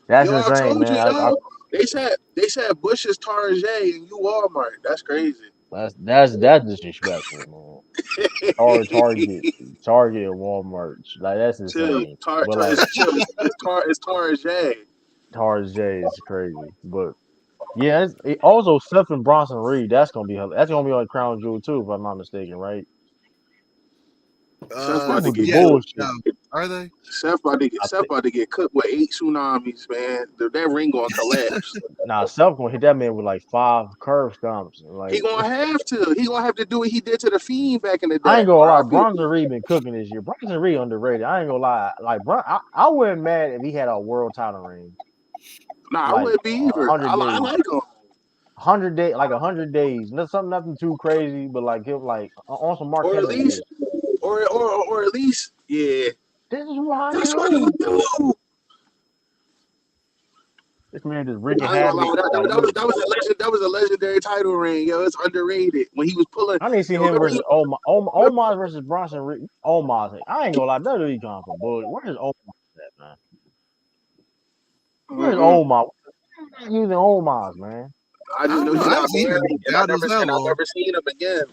That's Yo, I insane, told you, man. yo. They said Bush is Tarjay and you Walmart. That's crazy. That's disrespectful, man. Target and Walmart. Like that's Chill, insane. But like it's Tarjay. Tarjay is crazy. But yeah, also Seth and Bronson Reed. That's gonna be on Crown Jewel too, if I'm not mistaken, right? Seth That about to would be get Yeah. cooked. bullshit. Are they? Seth about to get cooked with 8 tsunamis, man. That ring gonna collapse. Nah, Seth gonna hit that man with like 5 curve stomps. He Like gonna have to. He gonna have to do what he did to the Fiend back in the I day. ain't gonna lie, R.I.P. Bronson Reed been cooking this year. Bronson Reed underrated. I ain't gonna lie. Like I wouldn't mad if he had a world title reign. Nah, I Like wouldn't be either. 100 I days. like him. 100 days. Nothing too crazy, but like him like on some Mark Or at Henry shit. least, or at least, yeah. This is what I That's what he do. do. This man just wreaking I ain't gonna havoc. lie. Like That was a legendary title reign. Yo, it's underrated when he was pulling. I need to see Yo, him remember versus Omos versus Bronson Reed. Omos. I ain't gonna lie, WWE come from bullshit. Where's Omos at, man? Where's Omos? Why using Omos, man? I I just don't know know. he I got haven't seen married, him and out as that I long. never seen him again.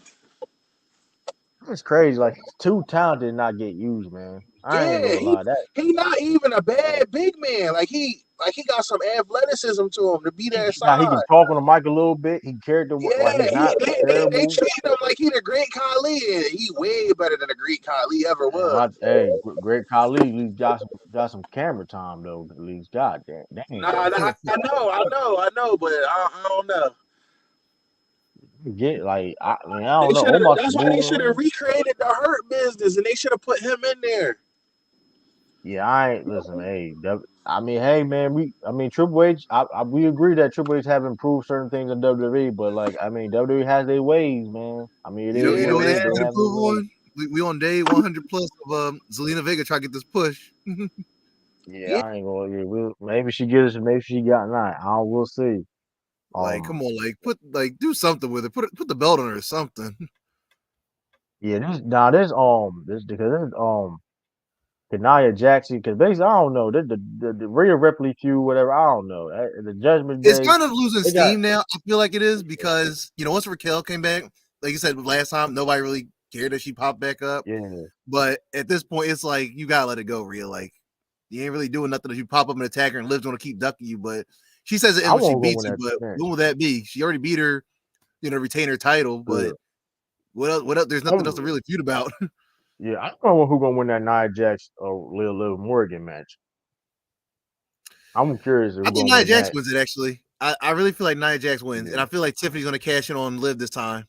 It's crazy. Like he's too talented to not get used, man. I ain't Yeah, gonna lie. That he not even a bad big man. He got some athleticism to him to be that he can size. talk on the mic a little bit. He carried the like Yeah, he's not they terrible. treat him like he the great Khali, and he way better than the great Khali ever was. Great Khali at least got some camera time though. At least, god damn, Nah, I know, but I don't know. get like I mean I don't know. Omos That's can why they move should have around. recreated the Hurt Business, and they should have put him in there. Yeah, I ain't listen. Hey, I mean, hey man, Triple H. We agree that Triple H have improved certain things in WWE, but like I mean, WWE has their ways, man. I mean, it is Yeah, You what know it what they is. man. still They need to have their improve ways. on? We on day 100 plus of Zelina Vega try to get this push. Yeah, Yeah, I ain't gonna. Yeah, maybe she gets it. Maybe she got 9. We'll see. Like, come on, do something with it. Put the belt on her or something. Yeah, this because this Kanaya Jackson because basically I don't know the Rhea Ripley feud whatever I don't know the Judgment It's Day kind of losing they got steam now. I feel like it is because once Raquel came back, like you said last time, nobody really cared that she popped back up. yeah But at this point, it's like you gotta let it go, Rhea. Like you ain't really doing nothing if you pop up and attack her and Liv's gonna keep ducking you. But she says it I ends when she won't go beats win you. that But match. when will that be? She already beat her, retain her title. Yeah. But what else? What else? There's nothing else to really feud about. Yeah, I don't know who gonna win that Nia Jax or Liv Morgan match. I'm curious I who think gonna Nia win Jax that. wins it actually. I really feel like Nia Jax wins, and Yeah. I feel like Tiffany's gonna cash in on Liv this time.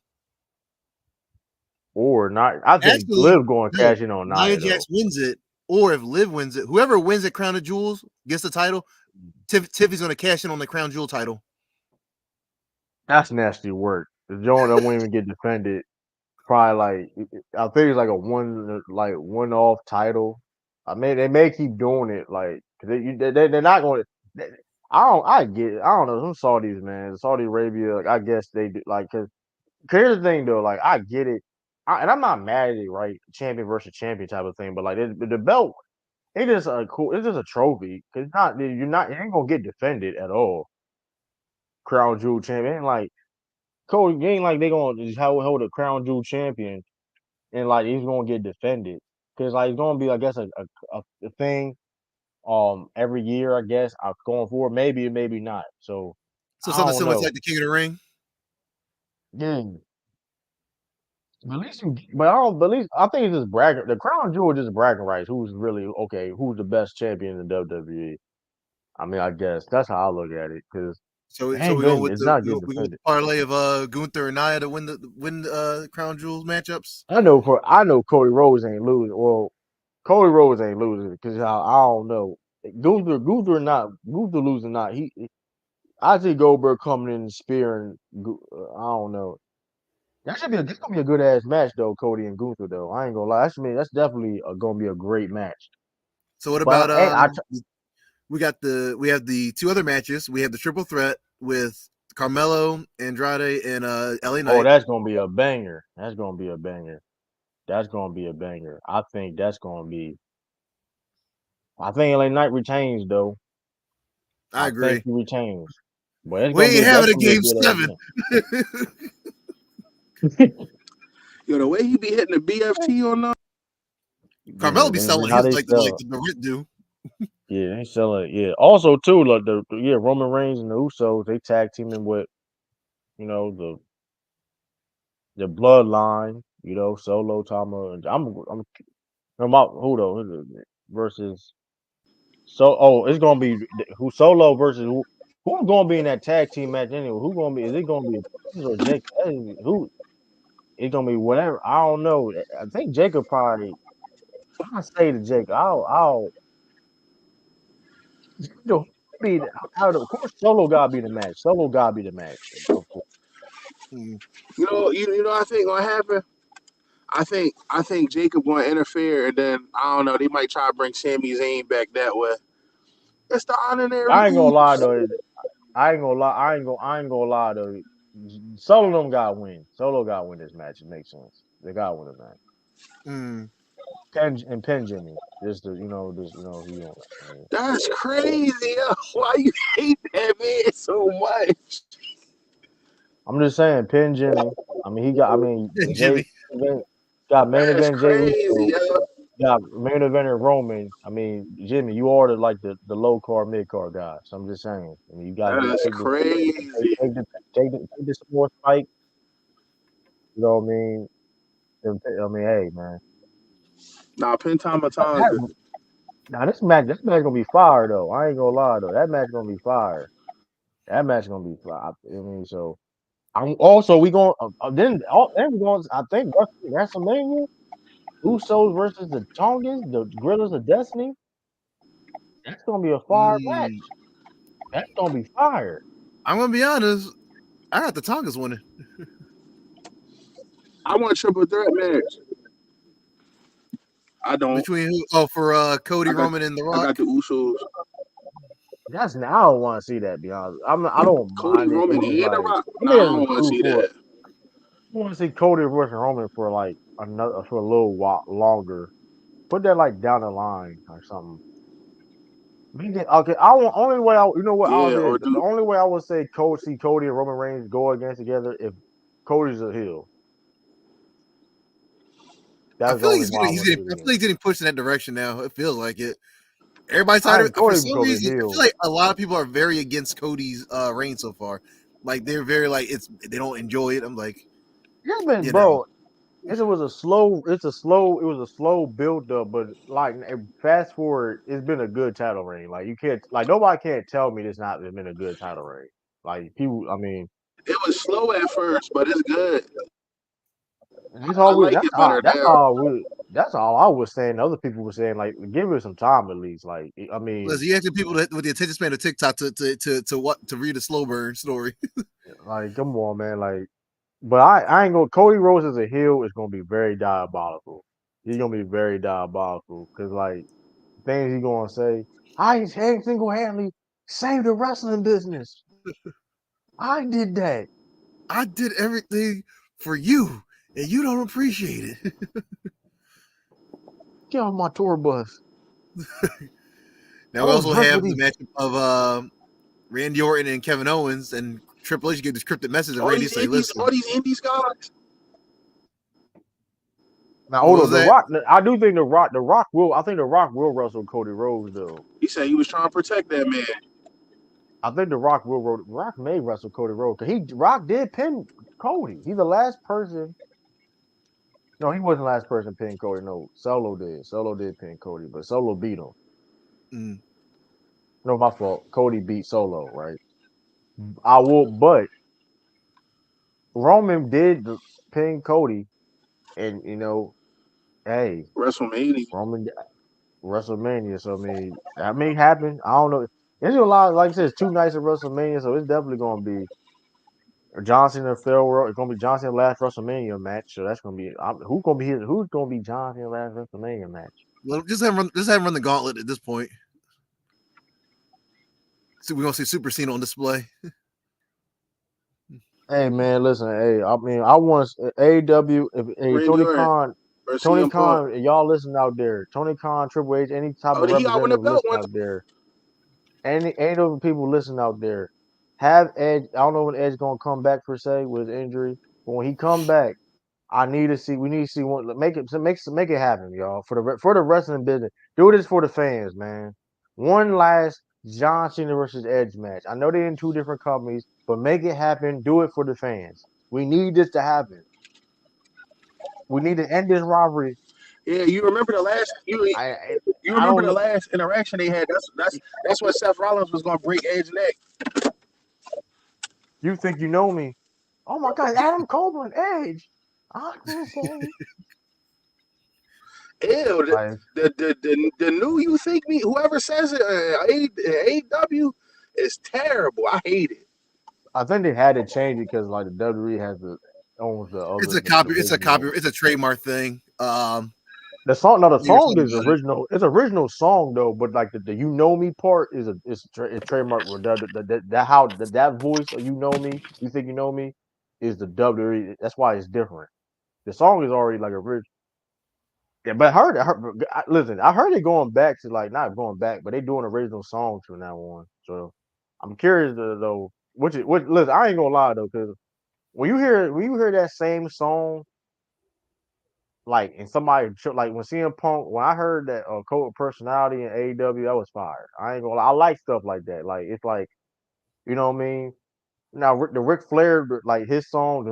Or not. I think Actually, Liv going to no. cash in on Nia Nia though. Jax wins it, or if Liv wins it, whoever wins at Crown of Jewels gets the title. Tiffany's going to cash in on the Crown Jewel title. That's nasty work. The joint that won't even get defended. Probably I think it's like a one off title. I mean they may keep doing it like they're not going to. I get it. I don't know some Saudis man Saudi Arabia like, I guess they do like because here's the thing though like I get it and I'm not mad at it right champion versus champion type of thing but like the belt it's just a trophy because you ain't gonna get defended at all. Crown Jewel champion ain't like Cody ain't like they gonna just hold a Crown Jewel champion and like he's gonna get defended because like it's gonna be I guess a thing every year I guess going forward maybe not so So I something don't similar to know like the King of the Ring. yeah but at least but I don't but at least I think it's just bragging the Crown Jewel is just bragging rights who's really okay who's the best champion in WWE. I mean I guess that's how I look at it because So ain't we going good with it's the not we getting going with defended. the parlay of Gunther and Nia to win the Crown Jewels matchups. I know Cody Rhodes ain't losing well Cody Rhodes ain't losing because I don't know Gunther losing not. I see Goldberg coming in and spearing. I don't know. That's gonna be a good ass match though, Cody and Gunther though. I ain't gonna lie. That's definitely gonna be a great match. So what But about hey, we have the two other matches. We have the triple threat with Carmelo, Andrade, and LA Knight. that's gonna be a banger. That's gonna be a banger. That's gonna be a banger. I think that's gonna be. I think LA Knight retains though. I think agree. he retains. But it's We gonna be ain't having a a game good ass 7. match. Yo, the way he be hitting the BFT on them. Carmelo be selling how his they like sell. the Brit do. Yeah, they selling. Yeah. Also too, like Roman Reigns and the Usos, they tag teaming with the Bloodline. Solo Tama. And I'm about who though versus. So it's gonna be who Solo versus who's gonna be in that tag team match anyway? Who gonna be? Is it gonna be or Jake? Who? It's gonna be whatever. I don't know. I think Jacob probably. I say to Jacob, I'll you know, be out of course. Solo gotta be the match. Solo gotta be the match. Of course. Mm. You know, I think gonna happen. I think Jacob gonna interfere, and then I don't know. They might try to bring Sami Zayn back that way. It's the honorary I ain't gonna lie Usos. though. I ain't gonna lie. I ain't gonna lie though. Solo them gotta win. Solo gotta win this match. It makes sense. They gotta win the match. Mm. Pin Jimmy. He on. That's crazy. Yo. Why you hate that man so much? I'm just saying, Pin Jimmy. I mean, he got. I mean, Jay Jimmy. got main That's event Jey crazy, Uso. yo. Got main event Roman. I mean, Jimmy, you ordered like the low card, mid card guy. So I'm just saying. I mean, you gotta That's take this, crazy. take this more fight. You know what I mean? I mean, hey man. Nah, Pin Tonga. Now this match gonna be fire though. I ain't gonna lie though. That match gonna be fire. That match gonna be fire. I mean, so I'm also we going then we going. I think WrestleMania. Usos versus the Tongans, the Gorillas of Destiny. That's gonna be a fire Mm. match. That's gonna be fire. I'm gonna be honest. I got the Tongas winning. I want a triple threat match. I don't. Between who? Oh, for Cody, I got Roman, and The I got Rock. the Usos. That's now I don't want to see that. Be honest, I don't Cody mind it. Roman It's just and The like Rock. I Nah, mean, I it's don't want to cool see for. that. I want to see Cody versus Roman for like for a little while longer. Put that like down the line or something. Okay, I want only way I you know what I'll Yeah, do or the do only way I would say Cody and Roman Reigns go against together if Cody's a heel. I That's the feel like only why I he's want to getting. do I it feel again. like he's getting pushed in that direction now. It feels like it. Everybody's I tired of think it. For Cody some because a reason. I feel heel. like a lot of people are very against Cody's reign so far. Like they're very like they don't enjoy it. I'm like, Yeah, man, you know, bro. It was a slow build up, but like fast forward, it's been a good title reign. Like you can't like nobody can't tell me it's not been a good title reign. Like people, I mean, it was slow at first, but it's good. that's I all we like it better now. that's all I was saying. Other people were saying like give it some time at least. Like I mean, listen, you asking people with the attention span of TikTok to read a slow burn story. like come on, man. Like, but I ain't gonna. Cody Rhodes as a heel is gonna be very diabolical. He's gonna be very diabolical because like things he gonna say. I single handedly saved the wrestling business. I did that. I did everything for you, and you don't appreciate it. Get on my tour bus. Now I we don't also drink with have the these. matchup of Randy Orton and Kevin Owens, and Triple H gave this cryptic message, and All Randy these say, indies, "Listen, all these indies guys. Now what hold was on, the that? Rock. I do think the Rock will. I think the Rock will wrestle Cody Rhodes though. He said he was trying to protect that man. I think the Rock will. Rock may wrestle Cody Rhodes because Rock did pin Cody. He's the last person. No, he wasn't the last person to pin Cody. No, Solo did. Solo did pin Cody, but Solo beat him. Mm, No, my fault. Cody beat Solo, right? I will, but Roman did pin Cody, and hey, WrestleMania. Roman, WrestleMania. So I mean, that may happen. I don't know. There's a lot. Like I said, it's 2 nights of WrestleMania, so it's definitely gonna be Johnson and Farrell. It's gonna be Johnson last WrestleMania match. So that's gonna be who's gonna be his, who's gonna be Johnson last WrestleMania match. Well, just have him run the gauntlet at this point. So we're gonna see Super Cena on display. Hey man, listen. Hey, I mean, I want AEW. Hey, Randy Tony Orton Khan, or Tony CM Punk. Khan, y'all listen out there. Tony Khan, Triple H, any type Oh, of he got win the representative belt listen one out there. Any of the people listen out there. Have Edge. I don't know when Edge gonna come back per se with his injury, but when he come back, I need to see. We need to see one. Make it happen, y'all. For the wrestling business, do this for the fans, man. One last John Cena versus Edge match. I know they're in 2 different companies, but make it happen. Do it for the fans. We need this to happen. We need to end this rivalry. Yeah, you remember the last you I I, you I remember don't the know. last interaction they had? That's what Seth Rollins was gonna break Edge's neck. You think you know me? Oh my God, Adam Cole and Edge. I can say Ew, like the new you think me whoever says it AEW is terrible. I hate it. I think they had to change it because like the WWE has the owns the It's other a the copy. original. It's a trademark thing. The song, no, the You were song talking is about it. original. It's original song though, but like the "You Know Me" part is trademark. With that voice of "You Know Me," you think you know me, is the WWE. That's why it's different. The song is already like original. Yeah, but listen, I heard it going back to like not going back, but they doing original songs from now on. So I'm curious though, which listen, I ain't gonna lie though, because when you hear that same song like and somebody like when CM Punk when I heard that cult of personality in AEW, that was fire. I ain't gonna lie. I like stuff like that. Like it's like you know what I mean. Now the Ric Flair like his song,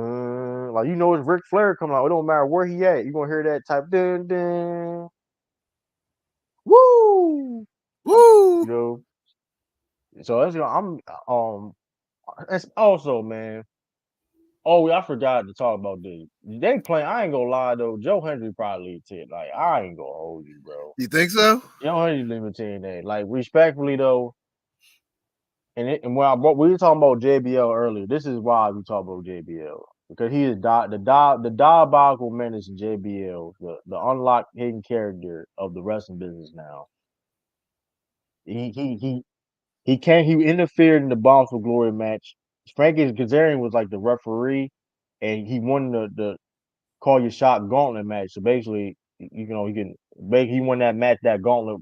like it's Ric Flair coming out. It don't matter where he at. You gonna hear that type dun dun woo. Woo! You know. So that's um. It's also man. Oh, I forgot to talk about this. They play. I ain't gonna lie though. Joe Hendry probably lead 10. Like I ain't gonna hold you, bro. You think so? Joe Hendry leaving 10 that. Like respectfully though, and we were talking about JBL earlier. This is why we talk about JBL because he is the diabolical menace in JBL, the unlocked hidden character of the wrestling business now. He interfered in the Bound for Glory match. Frankie Kazarian was like the referee, and he won the call your shot gauntlet match. So basically, he won that match, that gauntlet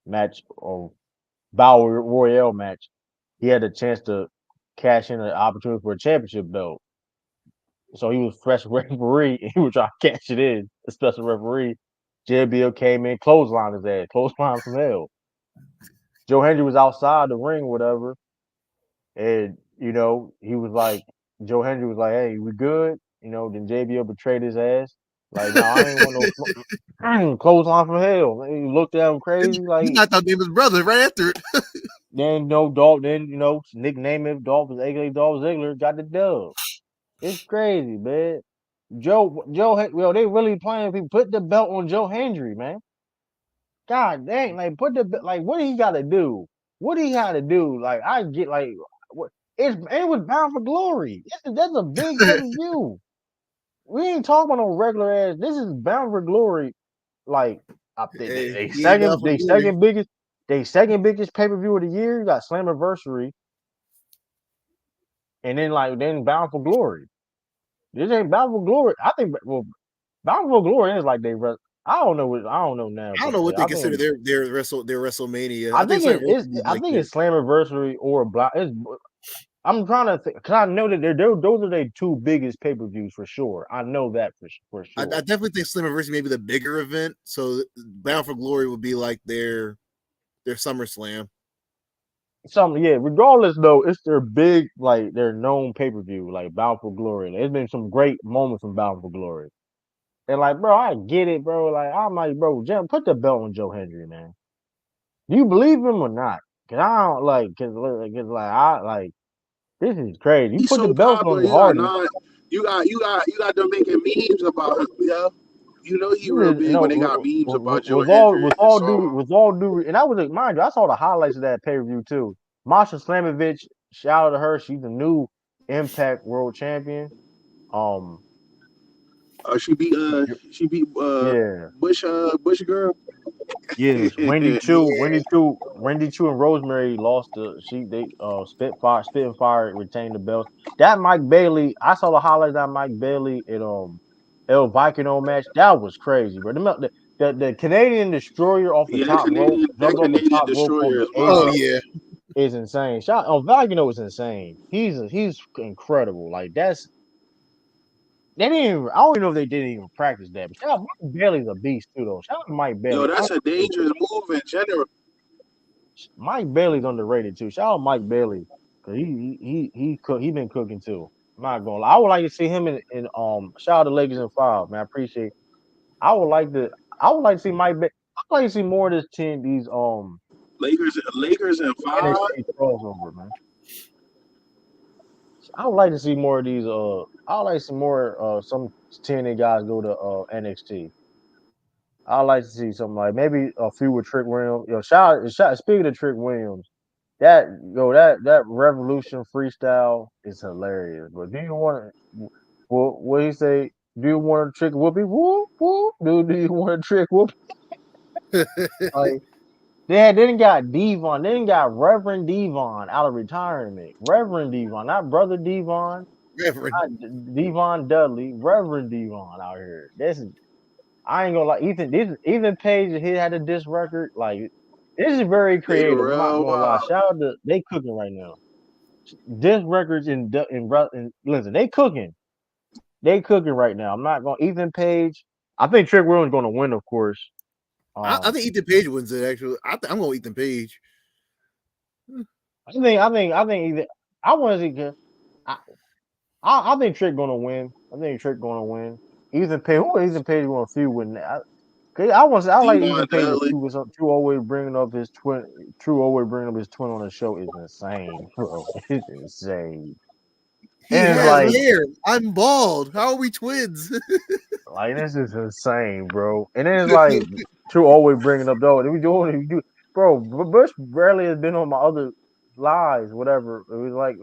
match or Battle Royale match. He had a chance to cash in an opportunity for a championship belt. So he was special referee and he was trying to cash it in. A special referee. JBL came in, clothesline his ass, clothesline from hell. Joe Hendry was outside the ring, whatever, and he was like, Joe Hendry was like, "Hey, we good?" Then JBL betrayed his ass. Like, no, I ain't want no clothesline from hell. He looked at him crazy, He like knocked out David's brother right after it. then Dolph, then nickname him Dolph Ziggler. Dolph Ziggler got the dub. It's crazy, man. They really playing people. Put the belt on Joe Hendry, man. God dang, like what he got to do? What he got to do? Like I get like what it was Bound for Glory. That's a big pay per view. We ain't talking about no regular ass. This is Bound for Glory. Like I think Hey, they he ain't down second for they glory. second biggest pay per view of the year. You got Slammiversary, and then Bound for Glory. This ain't Bound for Glory. I think Bound for Glory is like I don't know now I don't per know se. what they consider their WrestleMania. I think Slammiversary is I like think their. it's Slammiversary or Block. I'm trying to think because I know that those are their 2 biggest pay per views for sure. I know that for I sure. definitely think Slammiversary may be the bigger event. So Bound for Glory would be like their SummerSlam. Yeah. Regardless, though, it's their big their known pay per view like Bound for Glory. There's been some great moments from Bound for Glory, and like, bro, I get it, bro. Like, I'm like, bro, put the belt on Joe Hendry, man. Do you believe him or not? Cause I don't cause I like this is crazy. You He's put the so belts on popular. the Hardys. You got them making memes about him. Yeah, You know he real big when they got memes about Joe with Hendry all and due, and I was mind you, I saw the highlights of that pay per view too. Masha Slamovich, shout out to her. She's the new Impact World Champion. She beat Yeah. Bush girl. Yes, Wendy Chu, Yeah. Wendy Chu and Rosemary lost they Spitting Fire retained the belts. That Mike Bailey, I saw the highlights of that Mike Bailey and El Vicino match. That was crazy, bro. The Canadian Destroyer off the Yeah, top rope, that jumped off the Canadian top rope on destroyer the is Oh apron wild. yeah. is insane. Shout El Vicino is insane. He's incredible. Like they didn't even, I don't even know if they didn't even practice that. But shout out Mike Bailey's a beast too though. Shout out to Mike Yo, Bailey. that's a dangerous move in general. Mike Bailey's underrated too. Shout out Mike Bailey because he been cooking too. I'm not gonna lie. I would like to see him in shout out to Lakers in 5, man. I appreciate. I would like to see Mike. I'd like to see more of this team. These Lakers in 5. NXT crossover, man. I would like to see more of these. I would like to see more some TNA guys go to NXT. I'd like to see something like maybe a few with Trick Williams. Speaking of Trick Williams. That Revolution freestyle is hilarious. But do you want to? What he say? Do you want a trick whoopee? Whoop whoop. Do you want a trick whoop? Like they didn't got Devon. They didn't got Reverend Devon out of retirement. Reverend Devon, not Brother Devon, Reverend. not Devon Dudley. Reverend Devon out here. This is. I ain't gonna lie. Ethan Page, he had a diss record. Like this is very They creative. I'm not real gonna lie. wild. Shout out to they cooking right now. This records in listen, they cooking right now. I'm not going Ethan Page. I think Trick Williams going to win, of course. I think Ethan Page wins it. Actually, I'm going Ethan Page. I think either I want to see. I think Trick going to win. I think Trick going to win. Ethan Page. Who is Ethan Page going to feud with? I like Devon Ethan Page to Dudley. feud with some True always bringing up his twin. True always bringing up his twin on the show is insane, bro. It's insane. He And it's has like. hair. I'm bald. How are we twins? Like this is insane, bro. And then it's like True always bringing up though. We do, bro. Bush rarely has been on my other lives, whatever. It was like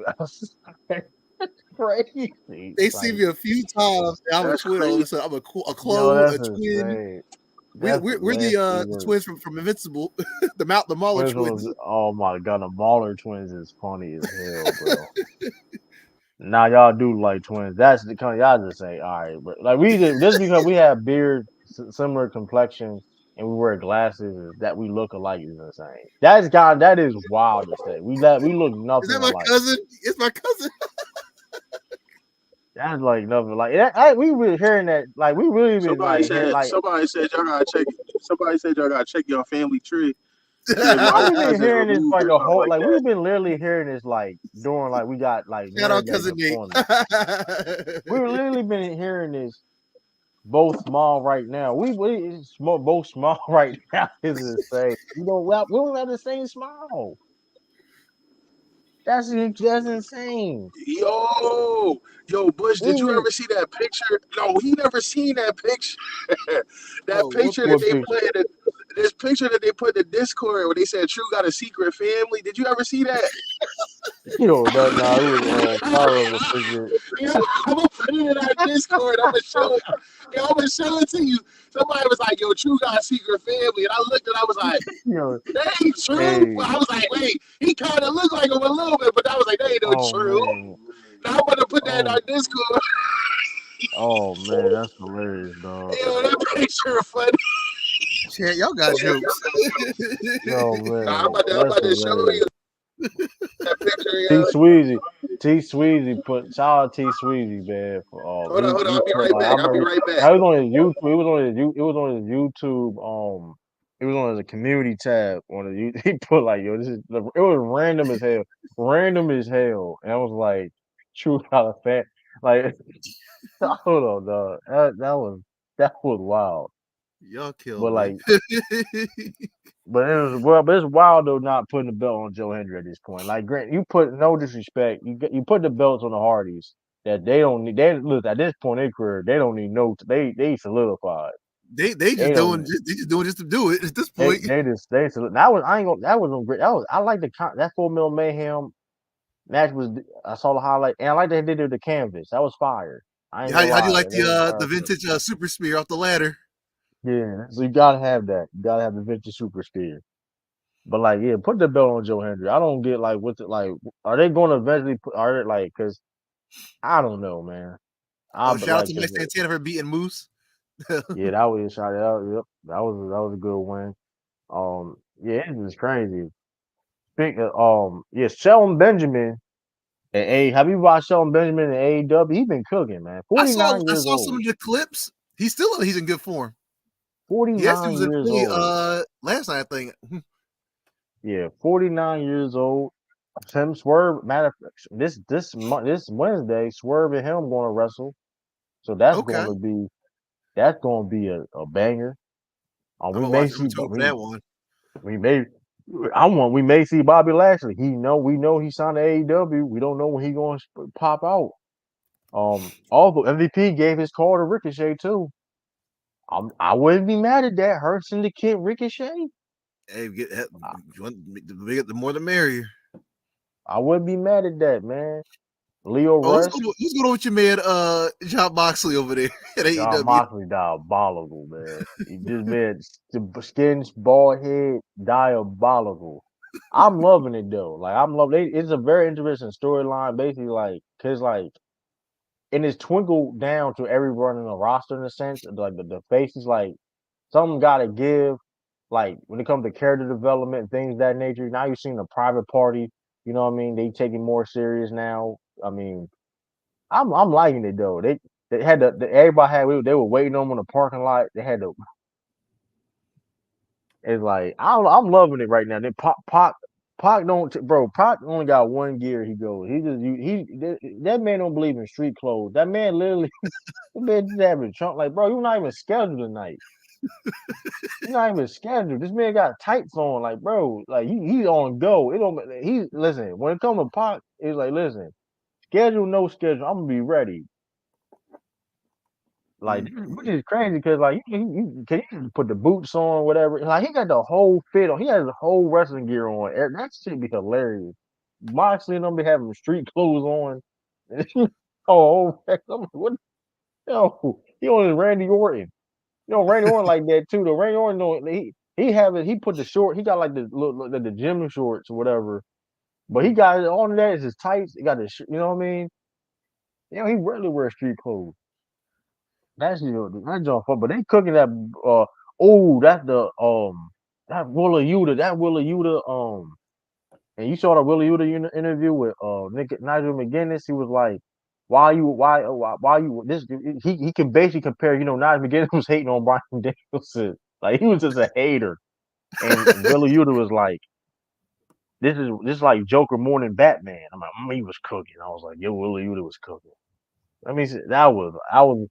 crazy. They Like see me a few times. And I'm a That's twin. All of crazy. a sudden, I'm a yo, clone, that's a twin. insane. We're That's the nasty. twins from Invincible, the Mauler twins. Oh my god, the Mauler twins is funny as hell, bro. Now y'all do like twins. That's the kind y'all just say, all right, but like we just because we have beard, similar complexion, and we wear glasses, that we look alike is insane. That is wild to say. We look Is nothing that my alike. cousin? It's my cousin. That's like nothing like we were hearing that like we really been Somebody like hearing said like somebody said y'all gotta check. Somebody said y'all gotta check your family tree. See if how all your we been cousins hearing this removed like or a something whole like like that. we've been literally hearing this like during like we got like Shout out married back cousin Nate. before me. We were literally been hearing this both small right now. We both small right now is insane. We don't have the same smile. That's insane. Yo, Bush, did you We ever see that picture? No, he never seen that picture. That Oh, what picture that what they picture? picture? put in this picture that they put in the Discord where they said True got a secret family. Did you ever see that? You know that now it was Pyro was picture. Yeah, I'm gonna put it in our Discord. I'm gonna show it. Yeah, I'm gonna show it to you. Somebody was like, "Yo, True got a secret family," and I looked and I was like, You know, "That ain't true." hey, But I was like, "Wait, he kind of looked like him a little bit," but I was like, "That ain't no oh True." man, Now I'm gonna put that in oh our Discord. oh man, that's hilarious, dog. Yo, that picture funny. Shit, y'all got jokes. No Nah, man, I'm that's about to show hilarious. you that picture, T yo. Sweezy, shout out T Sweezy, man. For Hold on, he I'll be put right like I back. I'll be remember right back. now it was on his YouTube. It was on his YouTube. It was on his community tab on the he put like yo this is it was random as hell, and I was like true kind of fan like hold on dog that was wild, Y'all kill but me. like. But it was well, but it's wild though not putting the belt on Joe Hendry at this point. Like, Grant, you put no disrespect, you put the belts on the Hardys that they don't need. They look at this point in their career, they don't need no. They solidified. They They don't. just just to do it at this They point. they just they that was I ain't gonna that was great. That was I like that 4 mil mayhem match was I saw the highlight and I like that they did the canvas. That was fire. I ain't gonna How do you lie. like That was the fire. vintage super spear off the ladder? Yeah, so you gotta have that. You gotta have the vintage super spear. But like, yeah, put the belt on Joe Hendry. I don't get like what's it like. Are they going to eventually put? Are they like? Because I don't know, man. I Oh, but shout out like, to Mike Santana for beating Moose. yeah, that was a shot. Yep, that was a good win. Yeah, it was crazy. Speak of, yeah, Shelton Benjamin and A. Have you watched Shelton Benjamin and AEW? He been cooking, man. 49 I years saw some old. of the clips. He's in good form. He actually 49 was in years play old. last night, I think. Yeah, 49 years old. Him Swerve. Matter of fact, this Wednesday, Swerve and him going to wrestle. So Okay. that's going to be a banger. I'm We gonna may watch the see, return for that one. we may, we may see Bobby Lashley. We know he signed to AEW. We don't know when he going to pop out. Also MVP gave his call to Ricochet too. I wouldn't be mad at that. Hurt Syndicate Ricochet. Hey, the more the merrier. I wouldn't be mad at that, man. Leo Oh, Rush. let's go to what you made John Moxley over there at John AEW. Moxley diabolical, man. He just made the skin bald head diabolical. I'm loving it though. Like I'm loving it. It's a very interesting storyline. Basically, like cause like and it's twinkled down to everyone in the roster in a sense. Like the faces, like something gotta give. Like when it comes to character development and things of that nature. Now you've seen the private party. You know what I mean? They take it more serious now. I mean, I'm liking it though. They had everybody had they were waiting on them in the parking lot. They had to. It's like I'm loving it right now. Then Pac don't bro. Pac only got one gear. He goes. He just that man don't believe in street clothes. That man literally that man just having trunk like bro. You're not even scheduled tonight. You're not even scheduled. This man got tights on. Like bro. Like he's on go. It don't. He listen. When it comes to Pac, it's like listen. Schedule no schedule. I'm gonna be ready. Like, which is crazy because like you can you put the boots on, whatever. Like he got the whole fit on. He has the whole wrestling gear on. That should be hilarious. Moxley and them be having street clothes on. Oh, I'm like, what? Yo, he on his Randy Orton. You know, Randy Orton like that too. Though Randy Orton, he have it. He put the short. He got like the gym shorts or whatever. But he got it on that is his tights. He got the you know what I mean. You know, he rarely wears street clothes. That's that joint fun, but they cooking that. That's the that Willa Yuta. That Willa Yuta. And you saw the Willa Yuta interview with Nigel McGuinness. He was like, why you this?" He can basically compare. You know, Nigel McGuinness was hating on Brian Danielson. Like he was just a hater, and Willa Yuta was like, this is like Joker more than Batman. I'm like, he was cooking. I was like, yo, Willa Yuta was cooking. I mean, I was.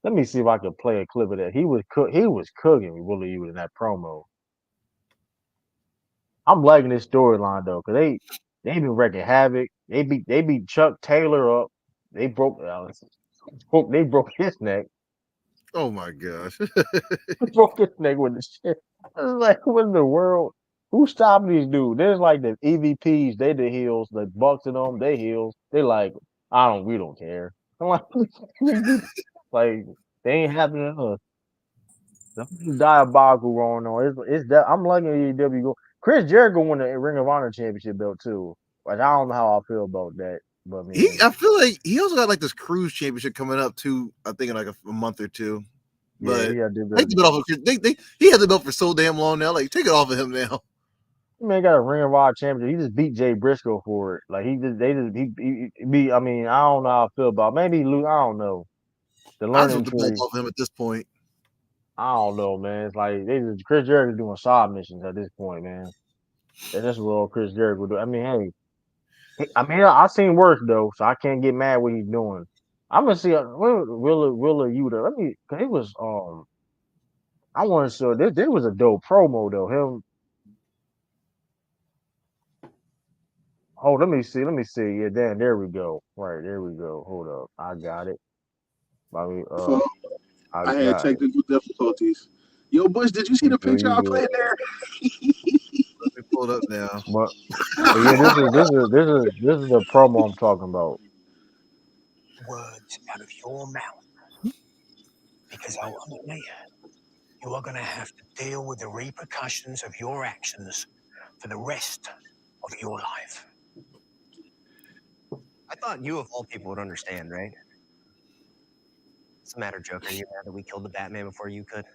Let me see if I can play a clip of that. He was cooking with Willie Ewing in that promo. I'm liking this storyline though, because they been wrecking havoc. They beat Chuck Taylor up. They broke his neck. Oh my gosh. Broke his neck with the shit. I was like, what in the world? Who stopping these dudes? There's like the EVPs, they the heels, the Bucks and them, they heels. They like, we don't care. I'm like, like they ain't happening to us. Something diabolical going on. It's that I'm liking AEW go. Chris Jericho won the Ring of Honor championship belt too. Like I don't know how I feel about that, but I mean, I feel like he also got like this cruise championship coming up too. I think in like a month or two. yeah, But he got to take the belt off. He had the belt for so damn long now. Like take it off of him now. man got a Ring of Honor championship. He just beat Jay Briscoe for it. Like he just they just he beat. I mean, I don't know how I feel about. Maybe he lose. I don't know. The I just learning want the belt tree. off him at this point. I don't know, man. It's like Chris Jericho doing side missions at this point, man. And that's what all Chris Jericho do. I mean, I mean, I seen worse though, so I can't get mad what he's doing. I'm gonna see Willa Yuta. Let me, cause it was I want to show this. This was a dope promo though. Him. Oh, let me see. Let me see. Yeah, there we go. Right there we go. Hold up, I got it. I mean, For I had got it. technical difficulties. Yo, Bush, did you see You the good? picture You I good? put there? Let me pull it up now. But yeah, this is the promo I'm talking about. Words out of your mouth, because ultimately you are going to have to deal with the repercussions of your actions for the rest of your life. I thought you, of all people, would understand, right? What's the matter, Joker? Are you mad that we killed the Batman before you could?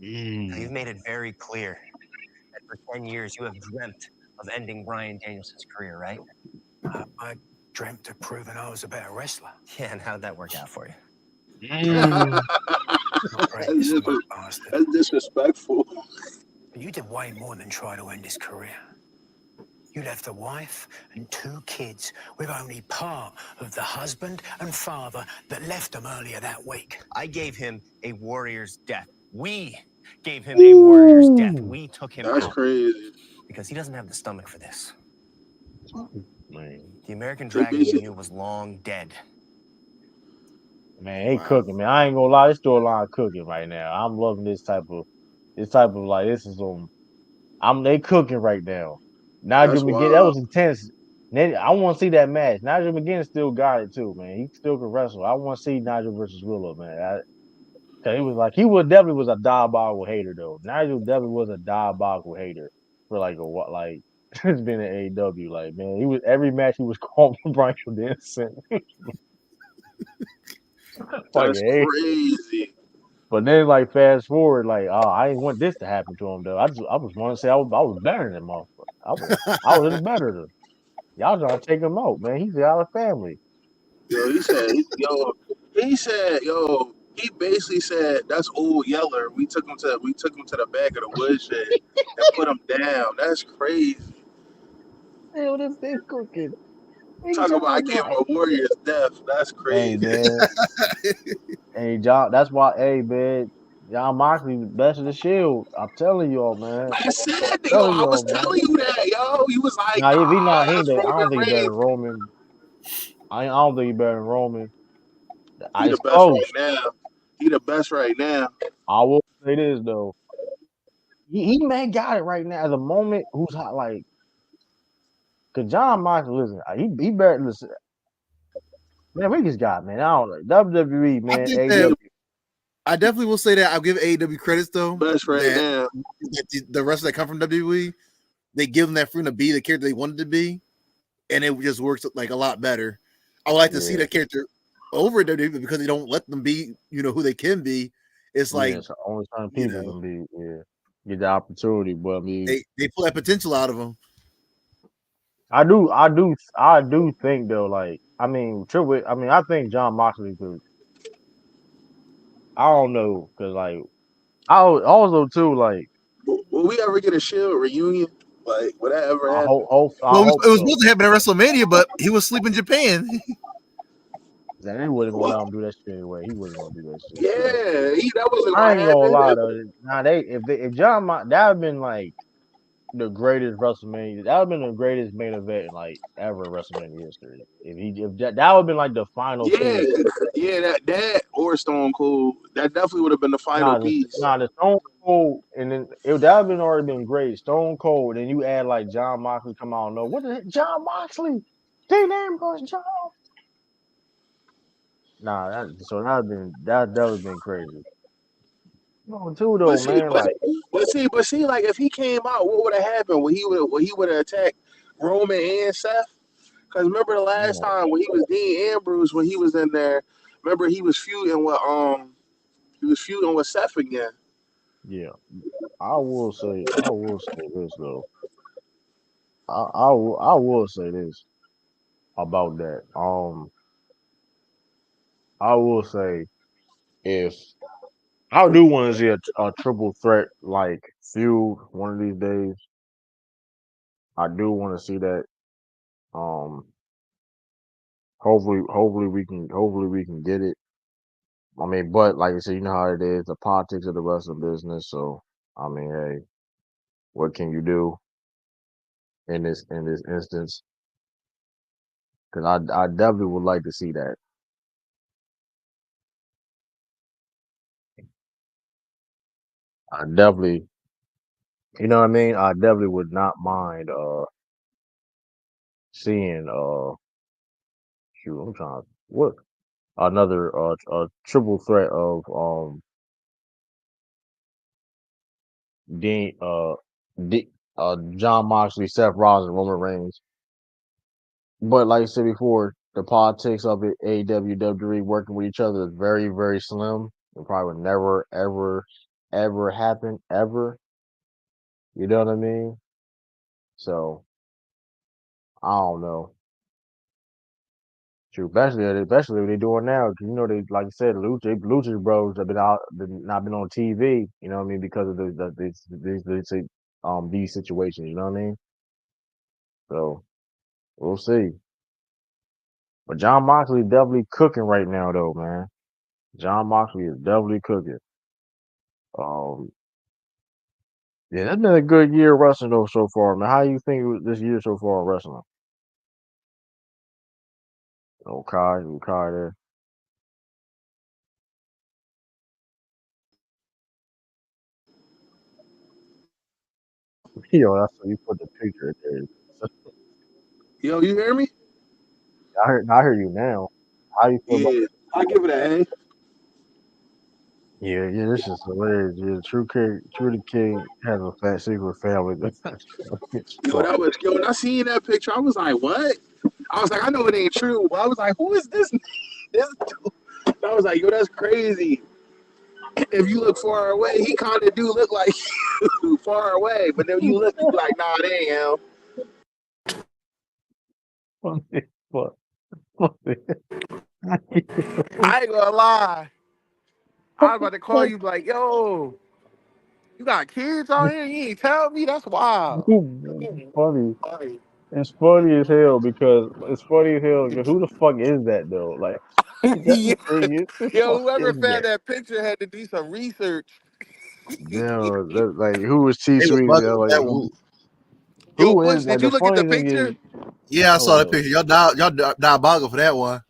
You've made it very clear that for 10 years you have dreamt of ending Bryan Danielson's career, right? I dreamt of proving I was a better wrestler. Yeah, and how'd that work out for you? Mm. Not great, you smug bastard. That's disrespectful. But you did way more than try to end his career. You left a wife and 2 kids with only part of the husband and father that left him earlier that week. I gave him a warrior's death. We gave him a warrior's death. We took him That's out crazy. because he doesn't have the stomach for this. Man, The American Dragon he knew was long dead. man, he cooking, man. I ain't gonna lie, this storyline cooking right now. I'm loving this type of like this is they cooking right now. Nigel That's McGinn, that wild. was intense. I want to see that match. Nigel McGinn still got it too, man. He still can wrestle. I want to see Nigel versus Willow, man. Cause he was like definitely was a diabolical hater though. Nigel definitely was a diabolical hater for like a what like it's been in AEW. Like man, he was every match he was calling for Bryan Danielson. That's Fucking hate. crazy. But then like fast forward, like oh I didn't want this to happen to him though. I was want to say I was better than motherfucker. I was in better than y'all trying to take him out, man. He's out of family. Yo, he basically said that's old Yeller. We took him to the back of the woodshed and put him down. That's crazy. Hell, this thing cooking. Talk about I gave him a warrior's death. That's Hey crazy. man, hey John. That's why. Hey man, John Moxley best of the Shield. I'm telling y'all, man. I said, yo, Telling I y'all, was man. telling you that, yo. He was like, Now if he not, he ain't. that's I Roman don't think he better than Reigns. Roman. I don't think he better than Roman. He the It's best right close. now. He the best right now. I will say this though. He may got it right now. At the moment, who's hot? Like, cause John Moxley, listen, he better listen. Man, we just got man. I don't know WWE I man. think He that the AEW. I definitely will say that I'll give AEW credits though best right that, now. the wrestlers that come from WWE, they give them that freedom to be the character they wanted to be, and it just works like a lot better. I would like to see that character over at WWE because they don't let them be, who they can be. It's like, Yeah, so only certain people can be get the opportunity. But I mean, they pull that potential out of them. I do think though. Like, I mean, I think John Moxley could. I don't know, cause like, also too like, Will we ever get a Shield reunion? Like, would that ever happen? I Well, hope it was so. supposed to happen at WrestleMania, but he was asleep in Japan. Then they wasn't gonna let him do that shit anyway. He wasn't gonna do that shit. So. Yeah, that wasn't I gonna ain't gonna happen. lie though. Nah, if John that would been like the greatest WrestleMania. That would have been the greatest main event like ever in WrestleMania history. If that would have been like the final Yeah, piece. yeah, that or Stone Cold, that definitely would have been the final piece. The Stone Cold, and then that would have been already been great. Stone Cold, and you add like John Moxley come out. No, what the heck? John Moxley, Dean Ambrose, John. That would have been crazy. No, too But though, see, man. but Like, but see, like if he came out, what would have happened? Would he would have attacked Roman and Seth? Because remember the last no, time when he was Dean Ambrose when he was in there. Remember he was feuding with Seth again. yeah, I will say this though. I will say this about that. I will say if I do want to see a triple threat like feud one of these days. I do want to see that. Um, hopefully we can get it. I mean, but like I said, you know how it is, the politics of the wrestling business. So I mean, hey, what can you do in this instance? Because I definitely would like to see that. I definitely, you know what I mean. I definitely would not mind seeing shoot, I'm trying to what another triple threat of Dean D, John Moxley, Seth Rollins, and Roman Reigns. But like I said before, the politics of it, AEW, WWE working with each other is very, very slim. It probably would never, ever, ever happen, ever. You know what I mean? So I don't know. True, especially what they're doing now. 'Cause, you know, they like I said, Lucha Bros have been out, not been on TV. You know what I mean? Because of these situations. You know what I mean? So we'll see. But John Moxley definitely cooking right now, though, man. John Moxley is definitely cooking. Um, yeah, that's been a good year of wrestling though so far, man. How you think this year so far in wrestling? Okay there. Yo, that's what you put the picture there. Yo, you hear me? I hear you now. How you feel about? Yeah, I give it an A. Yeah, this is hilarious. Yeah, True the King has a fat secret family. Yo, that was yo. When I seen that picture, I was like, what? I was like, I know it ain't true. But I was like, who is this? This dude? I was like, yo, that's crazy. If you look far away, he kind of do look like you far away. But then you look, you be like, nah, it ain't him. But I ain't gonna lie. I was about to call you like, yo, you got kids out here? You ain't tell me? That's wild. funny. It's funny as hell because it's funny as hell because who the fuck is that though? Like that's the Yeah. thing is who the Yo, fuck whoever is found that? that picture had to do some research. Damn, like who was T They was Sweet? bugging with Like that one. Yo, who is Bush, like did you the look at the funny thing is picture? Yeah, I saw hold that up. picture. Y'all diabolical for that one.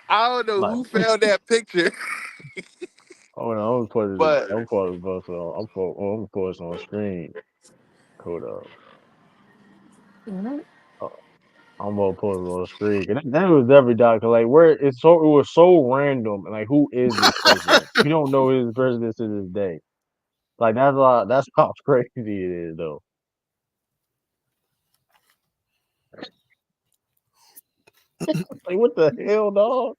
I don't know Like who found that picture, hold on, I'm put it but I'm put it both on I'm put it on screen. Hold up. Uh, I'm gonna put it on the screen. And that was every doctor. Like where it was so random. Like who is this person? You don't know who this person is to this day. Like that's how crazy it is though. Like what the hell, dog?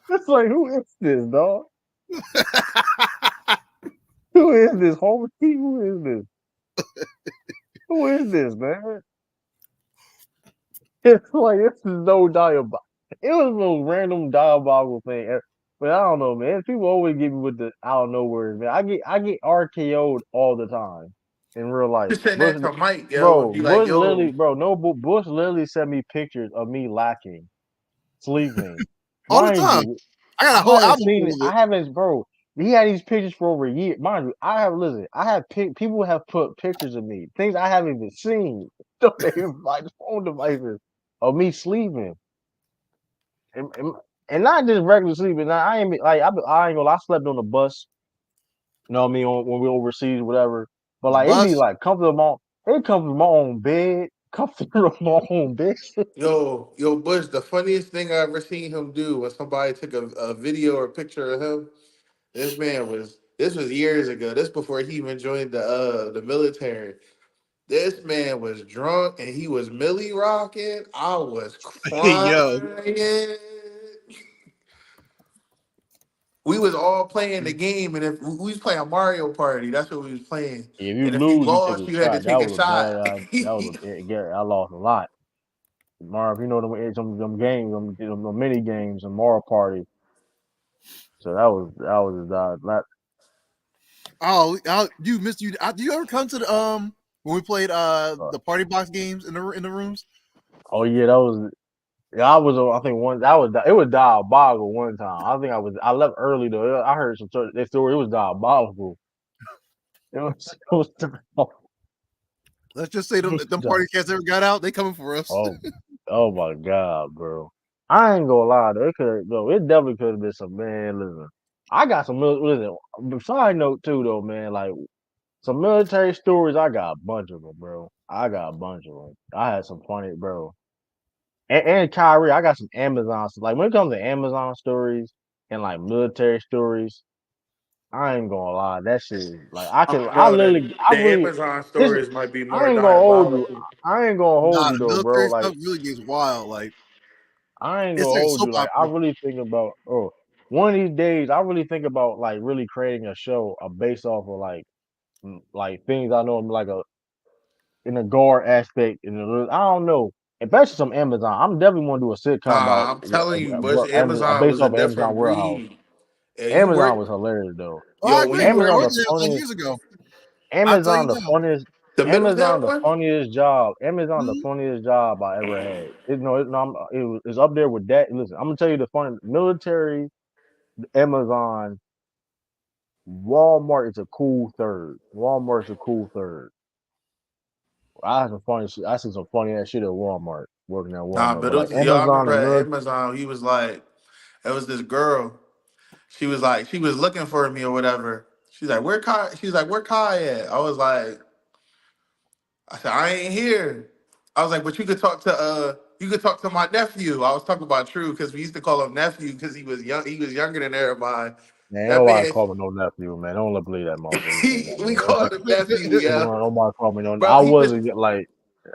It's like who is this, dog? Who is this homie? Who is this? Who is this, man? It's like this is no diabolical. It was no random diabolical thing. But I don't know, man. People always get me with the out of nowhere, man. I get RKO'd all the time in real life. just send Bush, that to Mike, yo, and bro, be like, Bush yo, literally, bro, no, Bush literally sent me pictures of me lacking, sleeping. All the Mind time. you, I got a I whole haven't album seen full it. of I it. haven't, bro. He had these pictures for over a year. Mind you, I have listen. I have people have put pictures of me, things I haven't even seen. Don't even my phone devices of me sleeping, and, and, and not just regular sleeping. Now, I ain't like I ain't gonna. I slept on the bus. You know what I mean? When we overseas, whatever. But The like it be bus. like comfortable. It comes from my own bed, comfortable from my own bed. yo, Bush. The funniest thing I ever seen him do when somebody took a video or picture of him. This man was. This was years ago. This before he even joined the military. This man was drunk and he was Millie rocking. I was Yo. crying. We was all playing the game, and if we was playing Mario Party, that's what we was playing. If you And if you lose, you take lost, a you had to shot. That take a was a shot. bad. That was a Gary. I lost a lot. Marv, you know them games, them mini games, and Mario Party. So that was You missed you. Do you ever come to the when we played uh, the party box games in the rooms? oh yeah, that was yeah. I think one that was it was diabolical one time. I left early though. I heard some sort of this story. It was diabolical. It was Let's just say them di- party cats ever got out. They coming for us. oh Oh my god, bro. I ain't gonna lie though. It definitely could have been some man. Listen, I got some listen. Side note too though, man. Like some military stories. I got a bunch of them, bro. I got a bunch of them. I had some funny, bro. And Kyrie, I got some Amazon. Like when it comes to Amazon stories and like military stories, I ain't gonna lie. That shit, like I Bro, literally, I the really. Amazon This, stories might be I more ain't gonna hold you. diabolical. I ain't gonna hold Nah, you the though, bro. military Like stuff really gets wild. Like I ain't gonna it's like a hold soap you. Like I opera. really think about one of these days. I really think about like really creating a show based off of like things I know like in the guard aspect I don't know. Especially some Amazon. I'm definitely gonna do a sitcom about Nah, I'm telling you, Bush, Amazon Amazon based was a off of Amazon different Warehouse. breed. And you Amazon work, was hilarious though. Oh, I yo, when agree. you I work Amazon worked the there like funniest. years ago. I'll tell you Amazon the now. funniest. the Middletown Amazon the one, funniest job. Amazon the Mhm. funniest job I ever had. It's up there with that. Listen, I'm gonna tell you the funny military. Amazon, Walmart is a cool third. Walmart's a cool third. I had some funny shit. I see some funny ass shit at Walmart, working at nah, Walmart. but But it like was, yo, I Amazon remember and at military, Amazon, he was like, it was this girl. She was like, she was looking for me or whatever. She's like, where Kai? She's like, where Kai at? I was like, I said, I ain't here. I was like, but you could talk to my nephew. I was talking about True because we used to call him nephew because he was young. He was younger than everybody. man, ain't That nobody man, call me no nephew, man. Don't let believe that motherfucker say that, we man. called him nephew, yeah, Nobody call me no. bro. I wasn't like,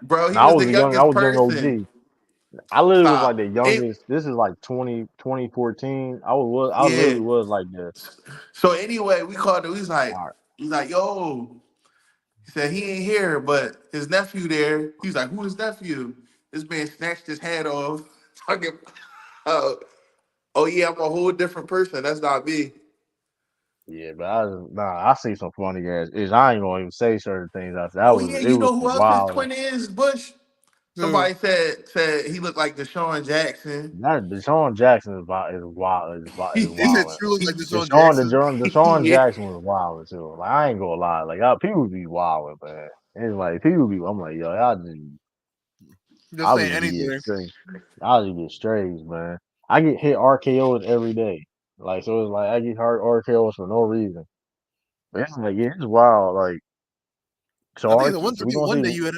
Bro, he I was was the a young, I youngest was young person. OG. I literally was like Stop. the youngest. This is like 2014. I Yeah. literally was like the. So anyway, we called him. All right. He's like, yo. He said he ain't here, but his nephew there. He's like, who his nephew? This man snatched his head off, talking. Uh, oh yeah, I'm a whole different person. That's not me. Yeah, but I see some funny ass. I ain't gonna even say certain things. I said that Oh was yeah, it you was know who some else his wild. twin is? Bush. Who? Somebody said he looked like Deshaun Jackson. That Deshaun Jackson is wild is They said wild. True looks like Deshaun Jackson. Deshaun Yeah. Jackson was wild too. Like I ain't gonna lie, like people be wild, man. It's like people be. I'm like, yo, Just I saying just be anything. straight. I just get strays, man. I get hit RKOs every day. Like so, it's like I get hard RKOs for no reason. But it's like yeah, it's wild. Like so, I think the one we gonna one see. day you had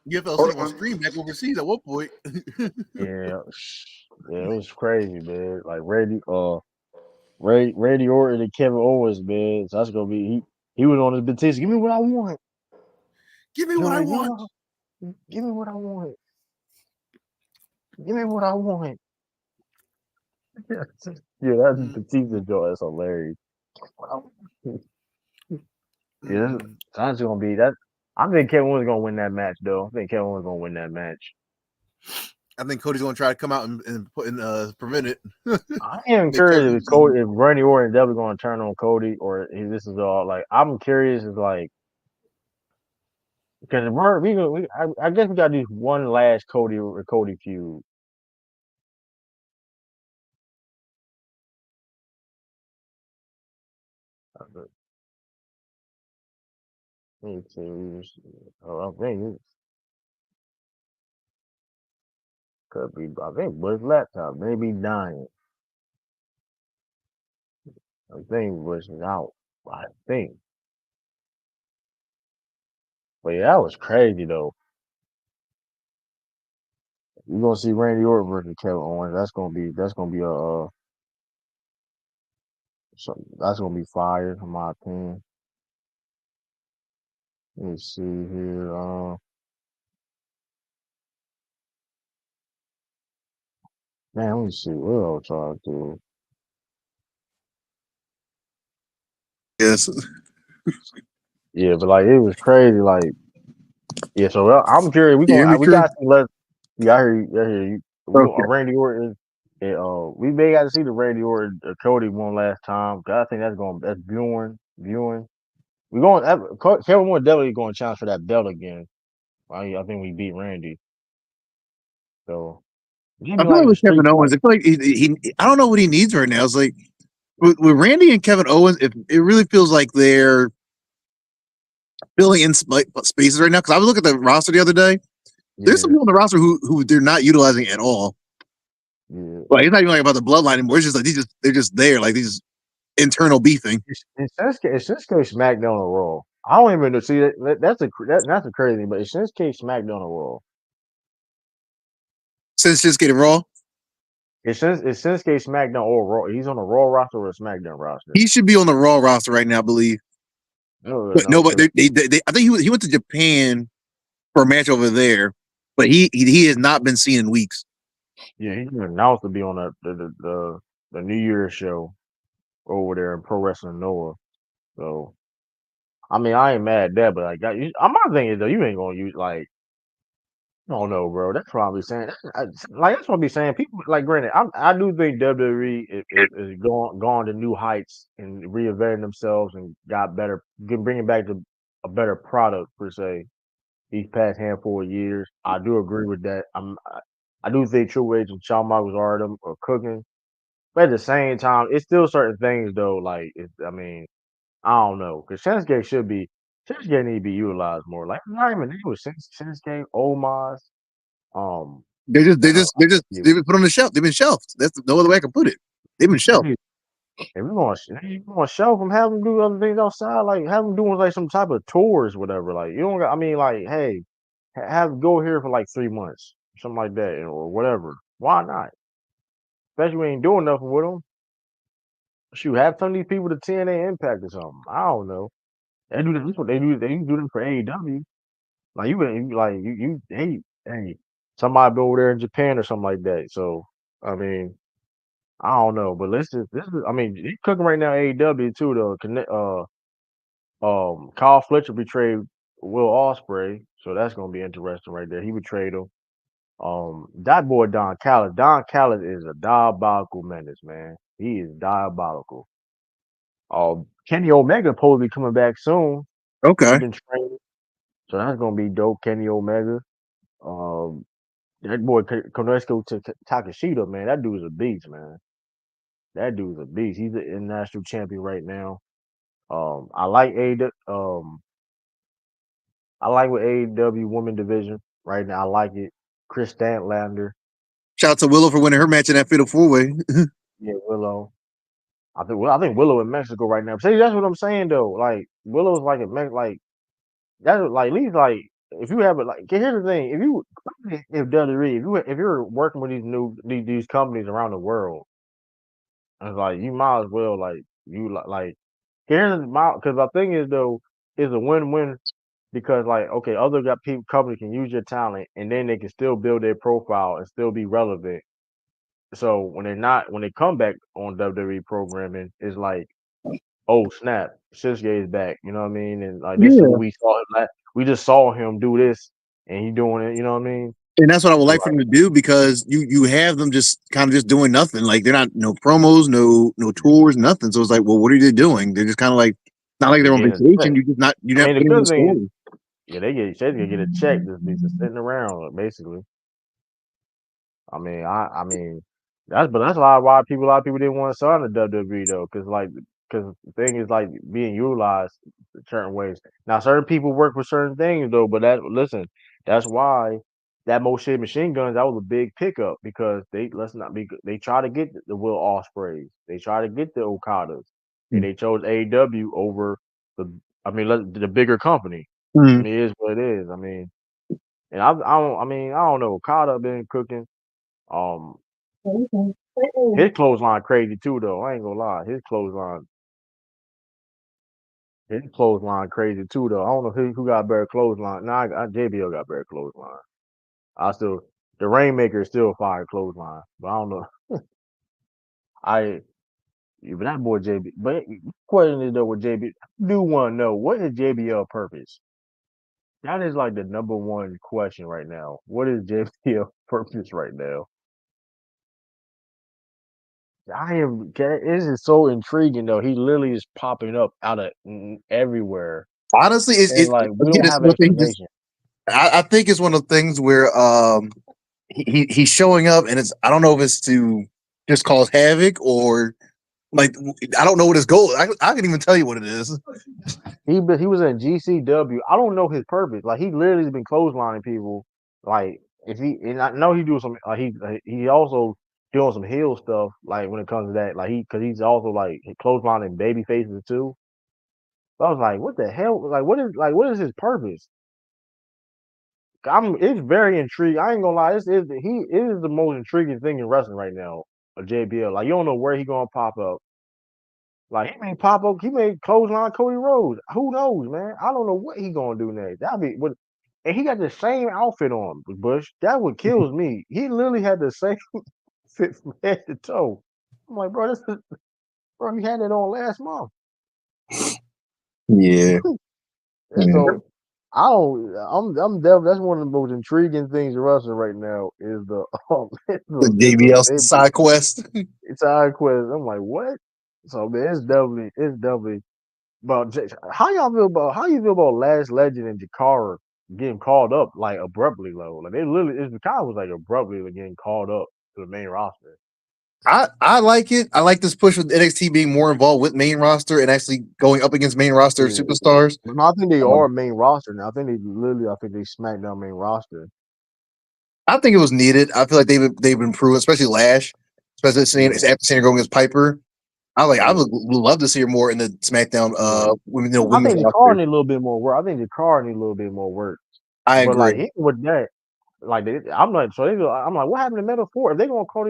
UFC Hold on on. stream back overseas at one point. Yeah, yeah, it was crazy, man. Like Randy Orton and Kevin Owens, man. So that's gonna be he was on his petition. Give me what I want. Give me what I Joey, want. give me what I want. Give me what I want. Yeah, that's Mm, Batista joint. That's hilarious. Yeah, mm. that's gonna be that. I think Kevin Owens gonna win that match, though. I think Kevin Owens gonna win that match. I think Cody's gonna try to come out and put in prevent it. I am Make Kevin curious if Randy Orton definitely gonna turn on Cody or if this is all like. I'm curious is like because I guess we got to do one last Cody feud. Let me see. I think it could be. I think Bush laptop may be dying. I think Bush is out. I think. But yeah, that was crazy though. You're gonna see Randy Orton versus Kevin Owens. That's gonna be a that's gonna be fire in my opinion. Let me see here. Man, let me see what else I do. yes. Yeah, but like it was crazy. Like yeah, so I'm curious. You hear me, We True? gotta see. Yeah, I hear you. We gonna Okay. Randy Orton. And, we may got to see the Randy Orton Cody one last time. 'Cause I think that's viewing. We going Kevin Moore definitely going to challenge for that belt again. I think we beat Randy. So I maybe feel like like a with street Kevin Owens, fight. I feel like I don't know what he needs right now. It's like with Randy and Kevin Owens, it really feels like they're filling in spaces right now. Because I was looking at the roster the other day, There's some people on the roster who they're not utilizing at all. Yeah. Like it's not even like about the bloodline anymore. It's just like they're just there, like these internal beefing. It's Shinsuke SmackDown or Raw. I don't even know. See, that's a crazy thing, but it's Shinsuke SmackDown or Raw. Since just getting Raw, It's Shinsuke SmackDown or Raw. He's on the Raw roster or a SmackDown roster. he should be on the Raw roster right now, I believe. But no, but they I think he went to Japan for a match over there, but he has not been seen in weeks. Yeah, he's been announced to be on the New Year's show over there in Pro Wrestling Noah. So, I mean, I ain't mad at that, but like, my thing is though, you ain't gonna use like, I don't know, bro. That's what I'll be saying. That's what I'll be saying. People like, granted, I do think WWE is gone to new heights and reinventing themselves and got better, bringing back to a better product per se. These past handful of years, I do agree with that. I do think Triple H and Shawn Michaels are cooking, but at the same time, it's still certain things though. Like, I mean, I don't know, because Shinsuke need to be utilized more. Like, not even they was Shinsuke, Omos, They've been put on the shelf. They've been shelved. That's no other way I can put it. They've been shelved. If we want to shelf them, have them do other things outside, like have them doing like some type of tours, whatever. Like you don't got. I mean, like, hey, have go here for like 3 months, something like that, or whatever. Why not? Especially we ain't doing nothing with them. Shoot, have some of these people to TNA Impact or something. I don't know. They do this. What they do. They do them for AEW. Like hey, somebody be over there in Japan or something like that. So I mean, I don't know, but this is. I mean, he's cooking right now. AEW too, though. Kyle Fletcher betrayed Will Ospreay, so that's gonna be interesting right there. He betrayed him. That boy Don Callis. Don Callis is a diabolical menace, man. He is diabolical. Kenny Omega supposed to be coming back soon. Okay. He's been training, so that's gonna be dope. Kenny Omega. That boy Konosuke Takeshita, man, that dude's a beast, man. That dude's a beast. He's an international champion right now. I like I like with AEW women division right now. I like it. Chris Statlander. Shout out to Willow for winning her match in that Fatal 4-Way. Yeah, Willow. I think Willow in Mexico right now. See, that's what I'm saying though. Like Willow's like like that's like at least like if you have it like here's the thing, if WWE, if you're working with these companies around the world, it's like you might as well like here's my because the thing is though, is a win-win because like okay, other companies can use your talent and then they can still build their profile and still be relevant. So when they come back on WWE programming, it's like, oh snap, Shinsuke is back. You know what I mean? And like this is what we saw him we just saw him do this and he doing it, you know what I mean? And that's what I would like for them to do because you have them just kind of just doing nothing. Like they're not no promos, no tours, nothing. So it's like, well, what are they doing? They're just kind of like not like they're on vacation. You just not you I not mean, putting the story. Yeah, they get a check just sitting around basically. I mean that's a lot of people didn't want to sign the WWE though, because the thing is like being utilized certain ways. Now certain people work for certain things though, but that's why that Machine Guns, that was a big pickup because they try to get the Will Ospreays, they try to get the Okadas, and they chose AEW over the bigger company. I mean, it is what it is. I mean, and I don't know. Okada been cooking. His clothesline crazy too, though. I ain't gonna lie. His clothesline crazy too, though. I don't know who got better clothesline. Nah, JBL got better clothesline. The Rainmaker is still fire clothesline, but I don't know. But that boy JB. But the question is though with JB, I do want to know what is JBL purpose? That is like the number one question right now. What is JBL purpose right now? This is so intriguing though. He literally is popping up out of everywhere. Honestly, it's like we don't have explanation. I think it's one of the things where he's showing up and I don't know if it's to just cause havoc or like I don't know what his goal is. I can even tell you what it is. He was in GCW. I don't know his purpose. Like he literally has been clotheslining people Like if he, and I know he do some, he also doing some heel stuff. Like when it comes to that, like because he's also like clotheslining baby faces too. So I was like, what the hell? What is his purpose? It's very intriguing. I ain't gonna lie, it is the most intriguing thing in wrestling right now. A JBL, like you don't know where he gonna pop up. Like he may pop up, he may clothesline Cody Rhodes. Who knows, man? I don't know what he gonna do next. That'd be what. And he got the same outfit on, Bush. That what kills me. He literally had the same fit from head to toe. I'm like, bro, he had it on last month. Yeah. And so I'm definitely, that's one of the most intriguing things in wrestling right now is the The JBL side quest. It's side quest. I'm like, what? So man, it's definitely. But how you feel about Last Legend and Jakara getting called up like abruptly though? Like they literally, it kind of was like abruptly getting called up to the main roster. I like it. I like this push with NXT being more involved with main roster and actually going up against main roster superstars. But I think they are main roster now. I think they SmackDown main roster. I think it was needed. I feel like they've improved, especially Lash, especially after seeing her going against Piper. I would love to see her more in the SmackDown women's I think roster. Jakara need a little bit more work. I think Jakara need a little bit more work. I agree. But like even with that, like I'm like, what happened to Metaphor? If they gonna call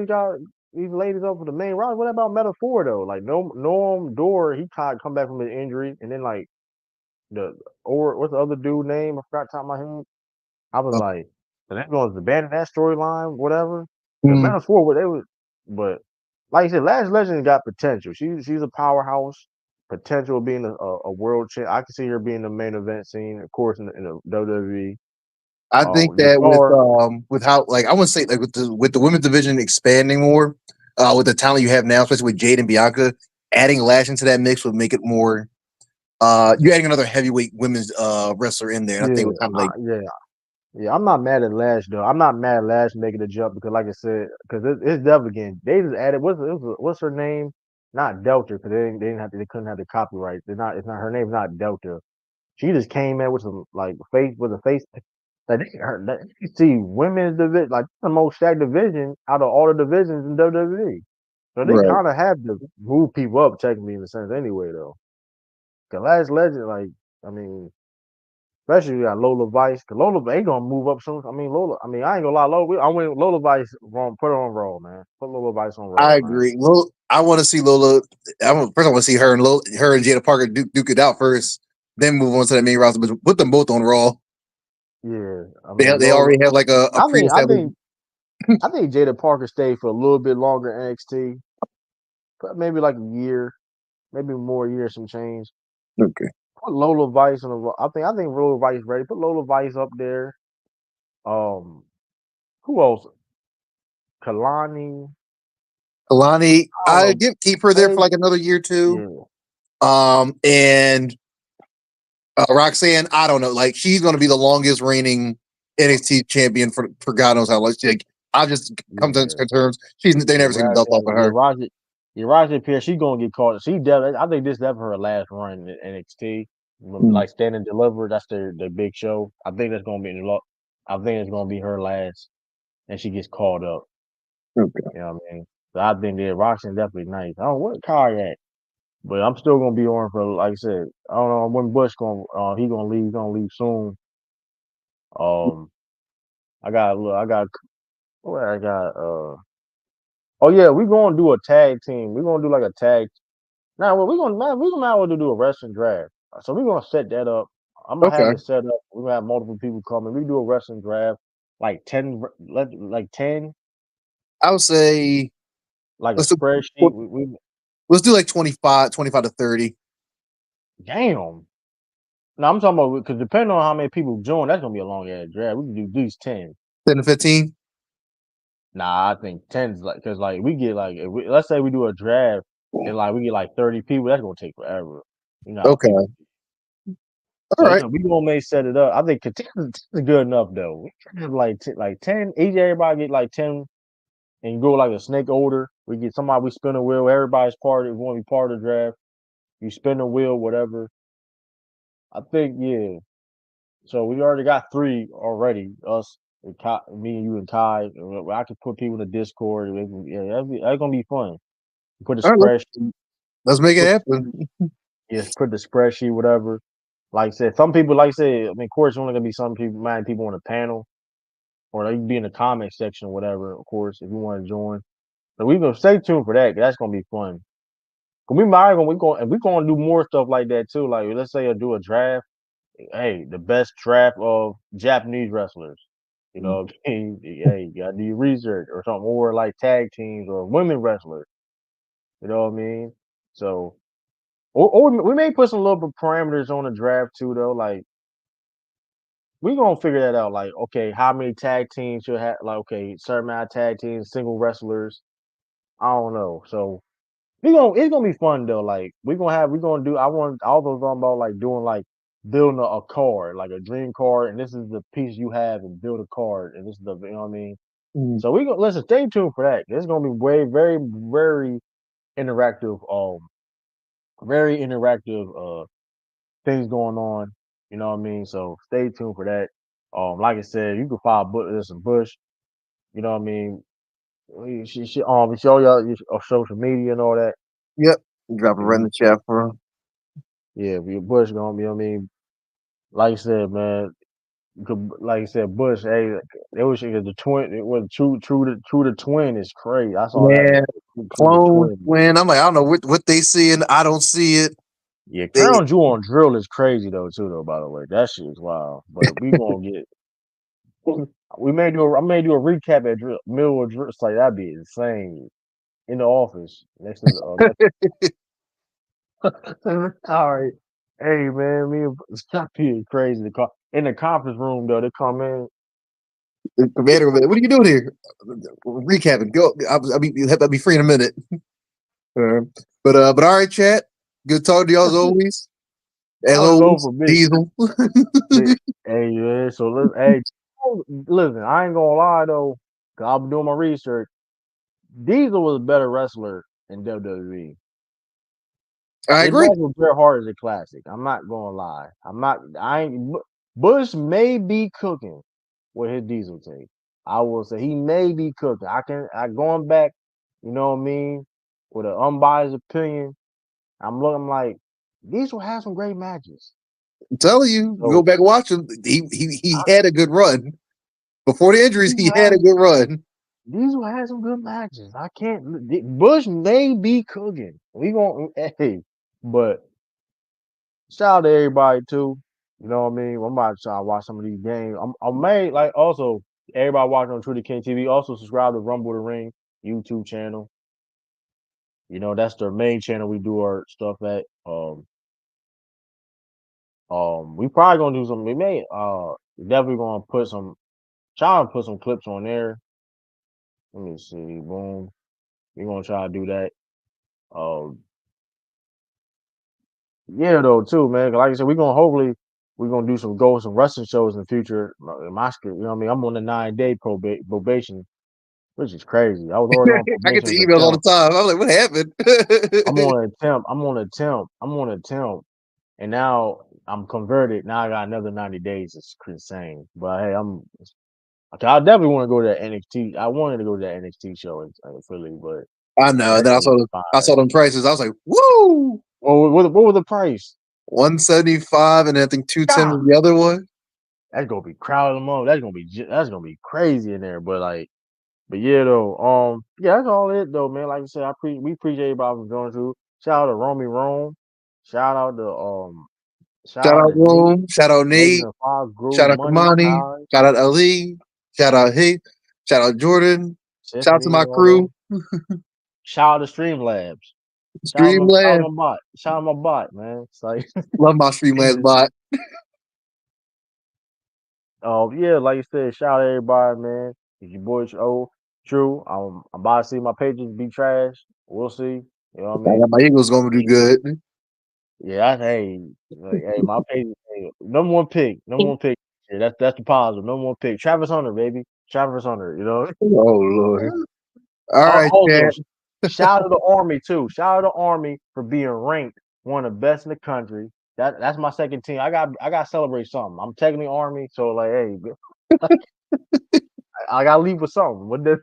these ladies up for the main roster, what about Metaphor though? Like Norm Door, he tried to come back from his injury, and then like what's the other dude name? I forgot top of my head. I was like, so they're going to abandon that storyline, whatever. The Metaphor, what they was, but like you said, Last Legend got potential. She's a powerhouse. Potential of being a world champ. I can see her being the main event scene, of course, in the WWE. I think that with how, like, I wouldn't say like with the women's division expanding more, with the talent you have now, especially with Jade and Bianca, adding Lash into that mix would make it more. You're adding another heavyweight women's wrestler in there. And I think it was kind of like yeah. I'm not mad at Lash though. I'm not mad at Lash making the jump because, like I said, because it's definitely again. They just added what's her name? Not Delta because they couldn't have the copyright. It's not her name's not Delta. She just came in with some like a face. Like you see women's division, like the most stacked division out of all the divisions in WWE. So they kind of have to move people up technically in a sense anyway though. Cause Last Legend, like I mean, especially you got Lola Vice. Cause Lola ain't gonna move up soon. I mean I ain't gonna lie, I went Lola Vice wrong. Put her on Raw, man. Put Lola Vice on Raw. I agree. Lola, I want to see Lola. First, I want to see her and Jada Parker duke it out first, then move on to the main roster. But put them both on Raw. Yeah, I mean, they already have like a I think Jada Parker stayed for a little bit longer in NXT, but maybe like a year, maybe more years some change. Okay. Put Lola Vice on the. I think Lola Vice ready. Put Lola Vice up there. Who else? Kalani. I keep her there for like another year or two. Yeah. And Roxanne, I don't know. Like she's going to be the longest reigning NXT champion for God knows how long. Like I just come to terms. They never seen the belt off of her. Raja Pierce, she's gonna get caught. I think this definitely her last run in NXT. Like Stand and Deliver, that's their big show. I think that's gonna be I think it's gonna be her last, and she gets called up. Okay. You know what I mean? So I think that Roxanne definitely nice. I don't know what car at, but I'm still gonna be on for like I said. I don't know when Bush gonna he gonna leave. He's gonna leave soon. I got where I got oh yeah, we're gonna do a tag team. We're gonna do like a tag. Now we're gonna do a wrestling draft. So we're gonna set that up. I'm gonna have it set up. We're gonna have multiple people coming. We do a wrestling draft, like 10. I would say like a spreadsheet. Let's do like 25 to 30. Damn. No, I'm talking about because depending on how many people join, that's gonna be a long ass draft. We can do these 10. 10 to 15. Nah, I think 10's like because like we get like let's say we do a draft and like we get like 30 people. That's gonna take forever. You know. Okay. All right. We gonna set it up. I think 10 is good enough though. We can have like 10. Everybody get like 10, and you go like a snake order. We get somebody. We spin a wheel. Everybody's part of it. Want to be part of the draft. You spin a wheel, whatever. I think yeah. So we already got 3 already. Us Me and you and Kai. I could put people in the Discord. Yeah, that's gonna be fun. Put a All right, spreadsheet. let's make it Put happen. Yes, put the spreadsheet, whatever. Like I said, some people, like I said, I mean, of course, only gonna be some people, mad people on the panel, or they can be in the comment section, or whatever. Of course, if you want to join, but we gonna stay tuned for that. 'Cause that's gonna be fun. 'Cause we gonna do more stuff like that too. Like let's say I do a draft. Hey, the best draft of Japanese wrestlers. You know, what I mean? Hey, you gotta do your research or something, or like tag teams or women wrestlers. You know what I mean? So, or we may put some little parameters on the draft too, though. Like we gonna figure that out. Like, okay, how many tag teams should have? Like, okay, certain amount of tag teams, single wrestlers. I don't know. So it's gonna be fun though. Like we gonna do. I want all those on about like doing like building a card, like a dream card, and this is the piece you have, and build a card, and this is the you know what I mean. Mhm. So we gonna listen. Stay tuned for that. It's gonna be very very interactive. Very interactive. Things going on. You know what I mean? So stay tuned for that. Like I said, you can follow Bush. You know what I mean? We show y'all your social media and all that. Yep. Drop it right in Mhm. the chat for him. Yeah, Bush gonna be. I mean, like I said, man. Like I said, Bush. Hey, it was the twin. It was true. The twin is crazy. I saw that. Yeah. True the Clone twin. twin. I'm like, I don't know what they seeing. I don't see it. Yeah, They Crown Jewel on drill is crazy though too. Though by the way, that shit is wild. But we gonna get. We may do. I may do a recap at drill, middle of drill. It's like that'd be insane in the office next to the. All right. Hey man, me and stop being crazy. In the conference room though, they come in. the commander, what are you doing here? Recapping. Go. I'll be free in a minute. Uh, but all right, chat. Good talking to y'all as always. As That was always, over big. Diesel. Hey man, so listen. I ain't gonna lie though, 'cause I've been doing my research. Diesel was a better wrestler in WWE. I His agree. match with Bret Hart is a classic. I'm not gonna lie. I'm not. I ain't. Bush may be cooking with his Diesel tape. I will say he may be cooking. I going back. You know what I mean? With an unbiased opinion, I'm like Diesel has some great matches. I'm telling you, go So back and watch him. He I, had a good run. Before the injuries, Diesel he had a has good run. Diesel has some good matches. I can't. Bush may be cooking. We gonna hey, but shout out to everybody too. You know what I mean? I'm about to try to watch some of these games. I may like also everybody watching on True to King TV. Also subscribe to Rumble the Ring YouTube channel. You know that's the main channel we do our stuff at. We probably gonna do some. We may definitely gonna try and put some clips on there. Let me see. Boom. We're gonna try to do that. Um, yeah, though too, man. 'Cause like I said, we're gonna do some wrestling shows in the future. My script, you know what I mean? I'm on a 9-day probation, which is crazy. I was already on I get probation the as a emails all the temp. time. I'm like, what happened? I'm on a temp, and now I'm converted. Now I got another 90 days. It's insane. But hey, okay. I definitely want to go to that NXT. I wanted to go to that NXT show in Philly, but I know. And that's then gonna be I fire. saw them prices. I was like, woo! What was the price? 175, and I think 210 God, was the other one. that's gonna be crowding them up. That's gonna be crazy in there. But yeah though, yeah, that's all it though, man. Like I said, we appreciate everybody for going through. Shout out to Romy Rome. Shout out to Shout out Nate, Rome. Shout out Megan Nate. and Fox Group, Shout out Money, Kamani. Kai, Shout out Ali. Shout out Hey. Shout out Jordan. Shout out to Tiffany, my and all crew. them. Shout out to Streamlabs. Streamlabs. Shout out my bot, man. It's like Love my Streamlabs bot. yeah, like you said, shout out to everybody, man. It's your boy True. I'm about to see my pages be trash. We'll see. You know what I I got mean? my Eagles going to do good. Yeah, hey, my page, hey, number one pick, number one pick. Yeah, that's the positive. Number one pick, Travis Hunter, baby, Travis Hunter. You know. Oh, Lord. All right, Also, chat. shout out to the Army too. Shout out to the Army for being ranked one of the best in the country. That's my second team. I got to celebrate something. I'm technically Army, so like, hey, I gotta leave with something. What that?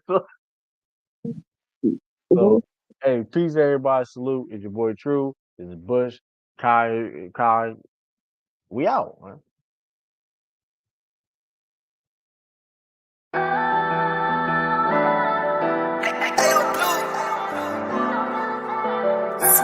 So, hey, peace, everybody. Salute. It's your boy True. This is Bush. Kai. We out, man. It's